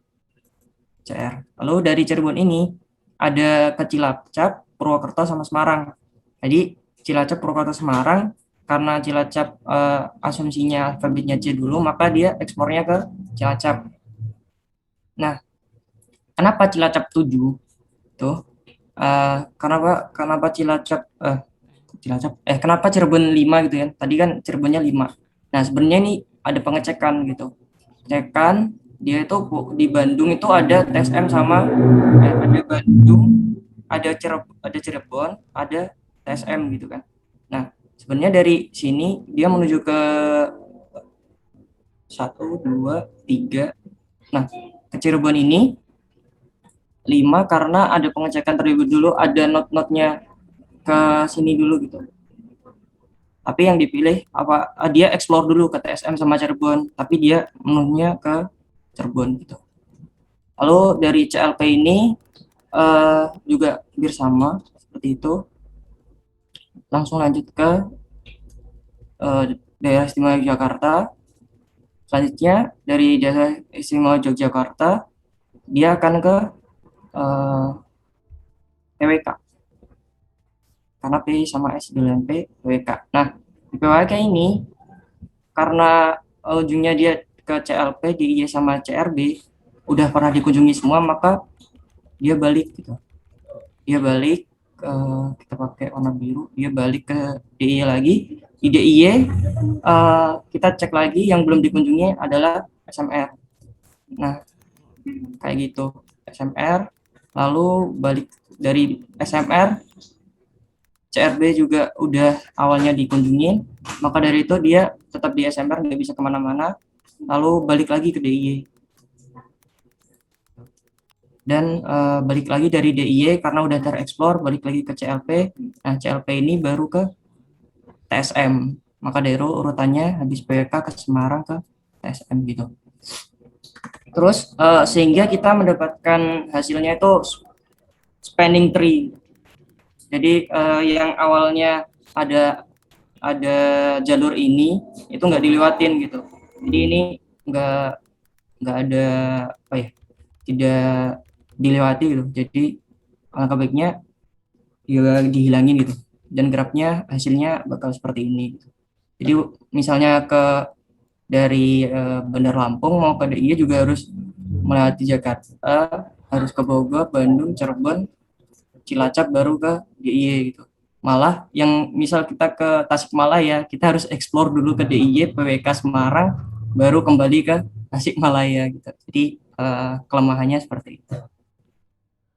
CR. Lalu dari Cirebon ini ada ke Cilacap, Purwokerto sama Semarang. Jadi Cilacap, Purwokerto, Semarang, karena Cilacap asumsinya alfabetnya C dulu, maka dia ekspornya ke Cilacap. Nah, kenapa Cilacap 7? Tuh. Kenapa kenapa Cirebon 5 gitu ya? Tadi kan Cirebonnya 5. Nah, sebenarnya ini ada pengecekan gitu. Pengecekan dia itu di Bandung itu ada TSM sama ada Bandung, ada Cirebon, ada TSM gitu kan. Nah, sebenarnya dari sini dia menuju ke 1, 2, 3. Nah, ke Cirebon ini 5 karena ada pengecekan terlebih dulu, ada not-notnya ke sini dulu gitu. Tapi yang dipilih dia explore dulu ke TSM sama Cirebon, tapi dia menunya ke Cirebon gitu. Lalu dari CLP ini juga hampir sama seperti itu. Langsung lanjut ke daerah istimewa Yogyakarta. Selanjutnya dari daerah istimewa Yogyakarta dia akan ke PWK. Karena P sama S dengan P, PWK. Nah, di PWK ini karena ujungnya dia ke CLP, DIY sama CRB udah pernah dikunjungi semua, maka dia balik gitu. Dia balik kita pakai warna biru, dia balik ke DIY lagi. Di DIY kita cek lagi yang belum dikunjungi adalah SMR. Nah, kayak gitu. SMR, lalu balik dari SMR, CRB juga udah awalnya dikunjungin, maka dari itu dia tetap di SMR, nggak bisa kemana-mana, lalu balik lagi ke DIY. Dan balik lagi dari DIY karena udah tereksplor, balik lagi ke CLP. Nah, CLP ini baru ke TSM, maka dari urutannya habis PWK ke Semarang ke TSM gitu. Terus sehingga kita mendapatkan hasilnya itu spanning tree. Jadi yang awalnya ada jalur ini itu nggak dilewatin gitu. Jadi ini nggak ada tidak dilewati gitu. Jadi alangkah baiknya dihilangin gitu. Dan grafnya hasilnya bakal seperti ini. Gitu. Jadi misalnya dari Bandar Lampung mau ke DIY juga harus melewati Jakarta, harus ke Bogor, Bandung, Cirebon, Cilacap baru ke DIY gitu. Malah yang misal kita ke Tasikmalaya, kita harus explore dulu ke DIY, PWK Semarang, baru kembali ke Tasikmalaya gitu. Jadi kelemahannya seperti itu.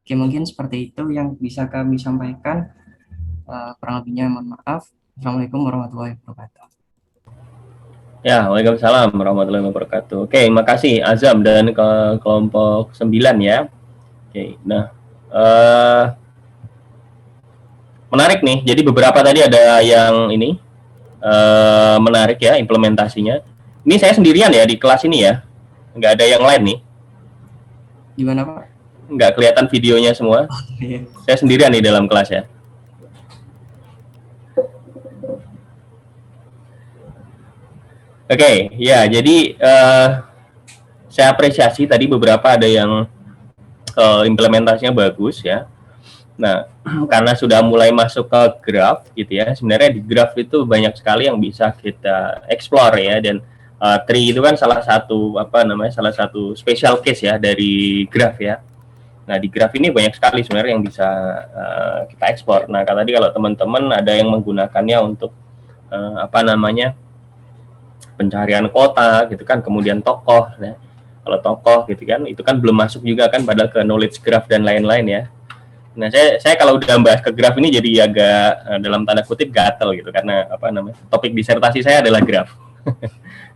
Oke, mungkin seperti itu yang bisa kami sampaikan. Kurang lebihnya mohon maaf. Assalamualaikum warahmatullahi wabarakatuh.
Ya, waalaikumsalam warahmatullahi wabarakatuh. Oke, makasih Azam dan ke kelompok 9 ya. Oke, nah menarik nih. Jadi beberapa tadi ada yang ini menarik ya implementasinya. Ini saya sendirian ya di kelas ini ya, nggak ada yang lain nih.
Gimana Pak?
Nggak kelihatan videonya semua. Saya sendirian di dalam kelas ya. Oke, ya jadi saya apresiasi tadi beberapa ada yang implementasinya bagus ya. Nah, karena sudah mulai masuk ke graph gitu ya, sebenarnya di graph itu banyak sekali yang bisa kita explore ya, dan tree itu kan salah satu salah satu special case ya dari graph ya. Nah, di graph ini banyak sekali sebenarnya yang bisa kita ekspor. Nah, tadi kalau teman-teman ada yang menggunakannya untuk pencarian kota gitu kan, kemudian tokoh ya. Kalau tokoh gitu kan, itu kan belum masuk juga kan padahal ke knowledge graph dan lain-lain ya. Nah, saya kalau udah bahas ke graph ini jadi agak dalam tanda kutip gatel gitu, karena topik disertasi saya adalah graph.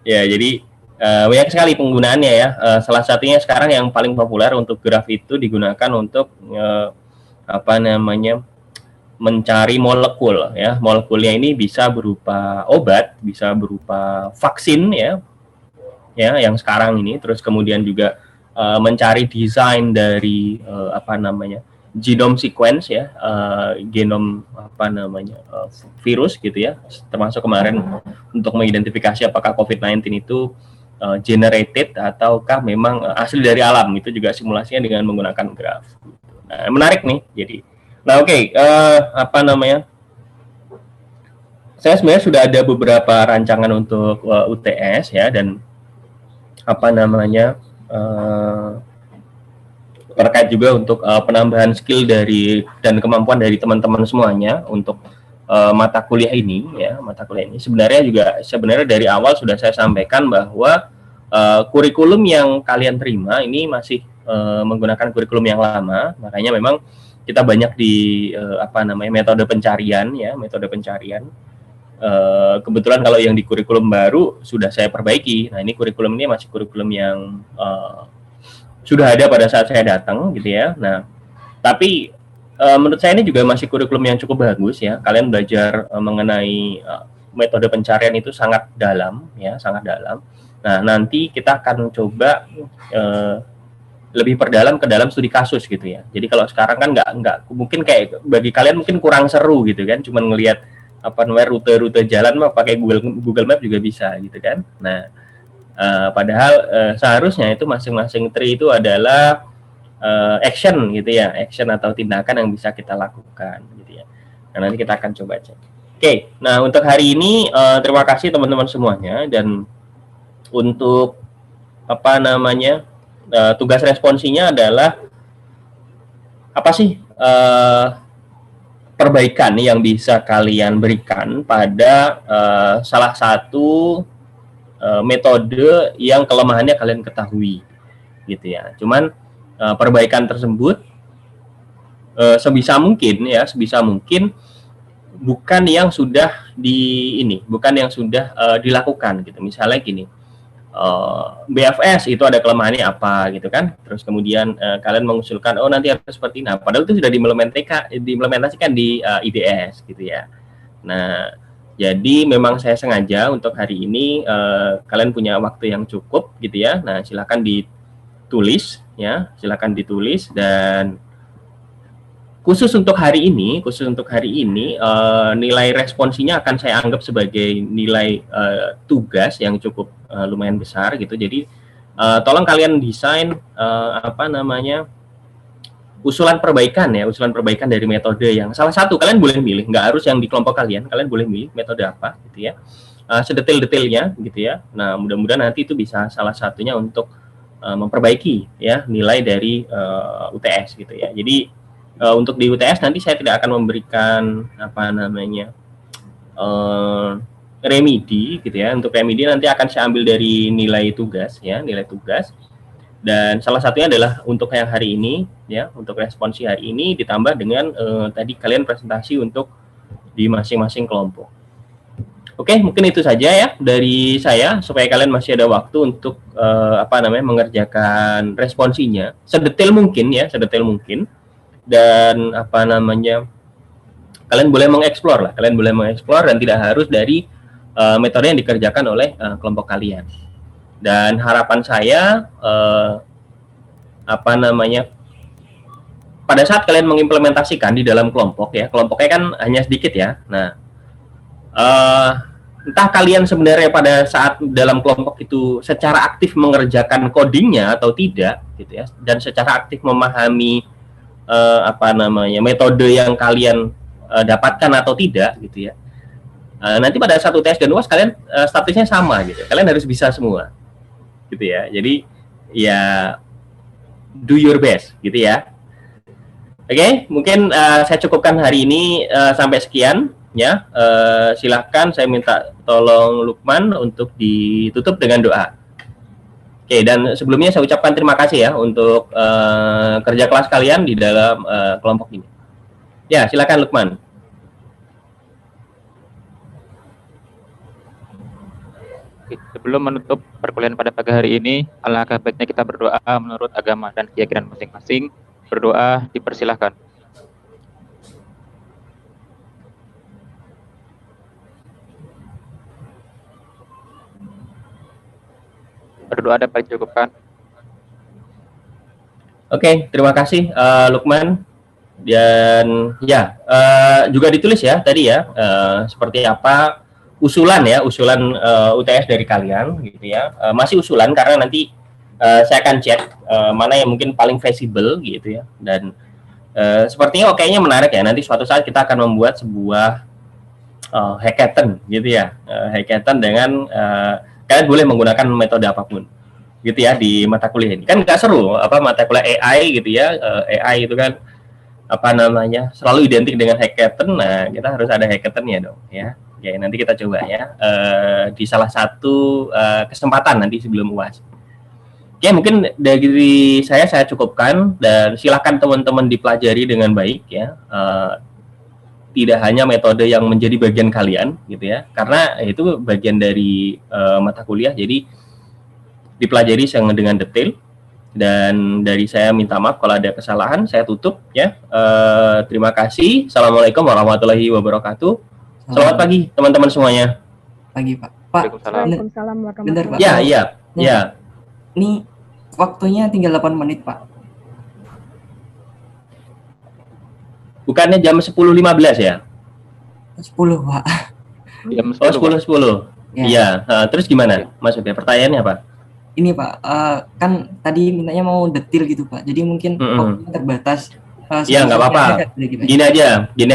Ya, jadi banyak sekali penggunaannya ya. Salah satunya sekarang yang paling populer untuk graph itu digunakan untuk mencari molekul ya. Molekulnya ini bisa berupa obat, bisa berupa vaksin ya yang sekarang ini. Terus kemudian juga mencari desain dari genome sequence ya, genom virus gitu ya, termasuk kemarin untuk mengidentifikasi apakah COVID-19 itu generated ataukah memang asli dari alam. Itu juga simulasinya dengan menggunakan graf. Nah, menarik nih. Jadi, nah oke, saya sebenarnya sudah ada beberapa rancangan untuk UTS ya, dan terkait juga untuk penambahan skill dari dan kemampuan dari teman-teman semuanya untuk mata kuliah ini ya. Mata kuliah ini sebenarnya dari awal sudah saya sampaikan bahwa kurikulum yang kalian terima ini masih menggunakan kurikulum yang lama. Makanya memang kita banyak di metode pencarian ya, metode pencarian. Kebetulan kalau yang di kurikulum baru sudah saya perbaiki. Nah, ini kurikulum ini masih kurikulum yang sudah ada pada saat saya datang gitu ya. Nah, tapi menurut saya ini juga masih kurikulum yang cukup bagus ya. Kalian belajar mengenai metode pencarian itu sangat dalam ya, sangat dalam. Nah, nanti kita akan coba lebih perdalam ke dalam studi kasus gitu ya. Jadi kalau sekarang kan nggak mungkin, kayak bagi kalian mungkin kurang seru gitu kan, cuman ngelihat rute-rute jalan mah pakai Google Map juga bisa gitu kan. Nah, padahal seharusnya itu masing-masing tree itu adalah action gitu ya, action atau tindakan yang bisa kita lakukan gitu ya. Nah, nanti kita akan coba cek. Oke, nah untuk hari ini terima kasih teman-teman semuanya, dan untuk tugas responsinya adalah apa sih perbaikan yang bisa kalian berikan pada salah satu metode yang kelemahannya kalian ketahui gitu ya. Cuman perbaikan tersebut sebisa mungkin bukan yang sudah dilakukan gitu. Misalnya gini, BFS itu ada kelemahannya apa gitu kan, terus kemudian kalian mengusulkan nanti harus seperti ini. Nah, padahal itu sudah diimplementasikan di IDS gitu ya. Nah, jadi memang saya sengaja untuk hari ini kalian punya waktu yang cukup gitu ya. Nah, silakan ditulis ya, silakan ditulis. Dan khusus untuk hari ini nilai responsinya akan saya anggap sebagai nilai tugas yang cukup lumayan besar gitu. Jadi tolong kalian desain usulan perbaikan dari metode yang salah satu kalian boleh milih, nggak harus yang di kelompok kalian boleh milih metode apa gitu ya, sedetail-detailnya gitu ya. Nah, mudah-mudahan nanti itu bisa salah satunya untuk memperbaiki ya nilai dari UTS gitu ya. Jadi untuk di UTS nanti saya tidak akan memberikan remedi gitu ya. Untuk remedi nanti akan saya ambil dari nilai tugas ya, nilai tugas. Dan salah satunya adalah untuk yang hari ini ya, untuk responsi hari ini ditambah dengan tadi kalian presentasi untuk di masing-masing kelompok. Oke, mungkin itu saja ya dari saya, supaya kalian masih ada waktu untuk mengerjakan responsinya sedetail mungkin ya, sedetail mungkin. Dan kalian boleh mengeksplor dan tidak harus dari metode yang dikerjakan oleh kelompok kalian. Dan harapan saya pada saat kalian mengimplementasikan di dalam kelompok ya, kelompoknya kan hanya sedikit ya. Nah, entah kalian sebenarnya pada saat dalam kelompok itu secara aktif mengerjakan codingnya atau tidak gitu ya, dan secara aktif memahami metode yang kalian dapatkan atau tidak gitu ya. Nanti pada satu tes dan UAS kalian statusnya sama gitu. Kalian harus bisa semua gitu ya. Jadi ya do your best gitu ya. Oke, mungkin saya cukupkan hari ini sampai sekian ya. Silahkan saya minta tolong Lukman untuk ditutup dengan doa. Oke, dan sebelumnya saya ucapkan terima kasih ya untuk kerja kelas kalian di dalam kelompok ini. Ya, silakan Lukman.
Sebelum menutup perkuliahan pada pagi hari ini, alangkah baiknya kita berdoa menurut agama dan keyakinan masing-masing. Berdoa dipersilahkan. Berdoa dapat dicukupkan.
Oke, terima kasih Lukman. Dan ya juga ditulis ya tadi ya seperti apa usulan UTS dari kalian gitu ya. Masih usulan karena nanti saya akan cek mana yang mungkin paling feasible gitu ya. Dan sepertinya kayaknya menarik ya, nanti suatu saat kita akan membuat sebuah hackathon gitu ya, hackathon dengan kalian boleh menggunakan metode apapun gitu ya di mata kuliah ini. Kan nggak seru apa mata kuliah AI gitu ya, AI itu kan apa namanya selalu identik dengan hackathon. Nah, kita harus ada hackathonnya dong ya. Ya nanti kita coba ya di salah satu kesempatan nanti sebelum UAS. Oke, mungkin dari saya cukupkan, dan silakan teman-teman dipelajari dengan baik ya. Tidak hanya metode yang menjadi bagian kalian gitu ya, karena itu bagian dari mata kuliah, jadi dipelajari dengan detail. Dan dari saya minta maaf kalau ada kesalahan, saya tutup ya. Terima kasih. Assalamualaikum warahmatullahi wabarakatuh. Selamat pagi teman-teman semuanya.
Pagi Pak.
Waalaikumsalam
Bentar Pak.
Ya.
Ini waktunya tinggal 8 menit Pak.
Bukannya jam 10.15 ya?
10 Pak.
Jam 10. Iya. Terus gimana maksudnya? Pertanyaannya apa?
Ini Pak, kan tadi mintanya mau detail gitu Pak, jadi mungkin waktunya terbatas.
Iya nggak apa-apa. Gini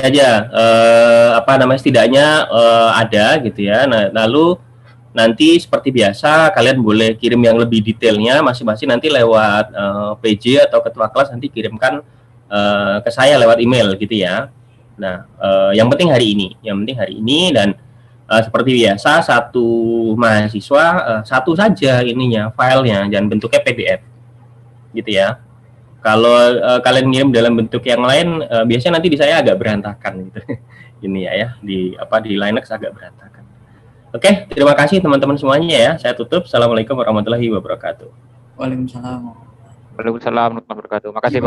aja. Apa namanya setidaknya ada gitu ya. Nah, lalu nanti seperti biasa kalian boleh kirim yang lebih detailnya masing-masing nanti lewat PJ atau ketua kelas nanti kirimkan ke saya lewat email gitu ya. Nah, yang penting hari ini dan seperti biasa satu mahasiswa satu saja ininya filenya, jangan bentuknya PDF gitu ya. Kalau kalian ngirim dalam bentuk yang lain biasanya nanti di saya agak berantakan gitu. Ini ya di Linux agak berantakan. Oke, terima kasih teman-teman semuanya ya. Saya tutup. Assalamualaikum warahmatullahi wabarakatuh.
Waalaikumsalam.
Waalaikumsalam warahmatullahi wabarakatuh. Makasih Pak.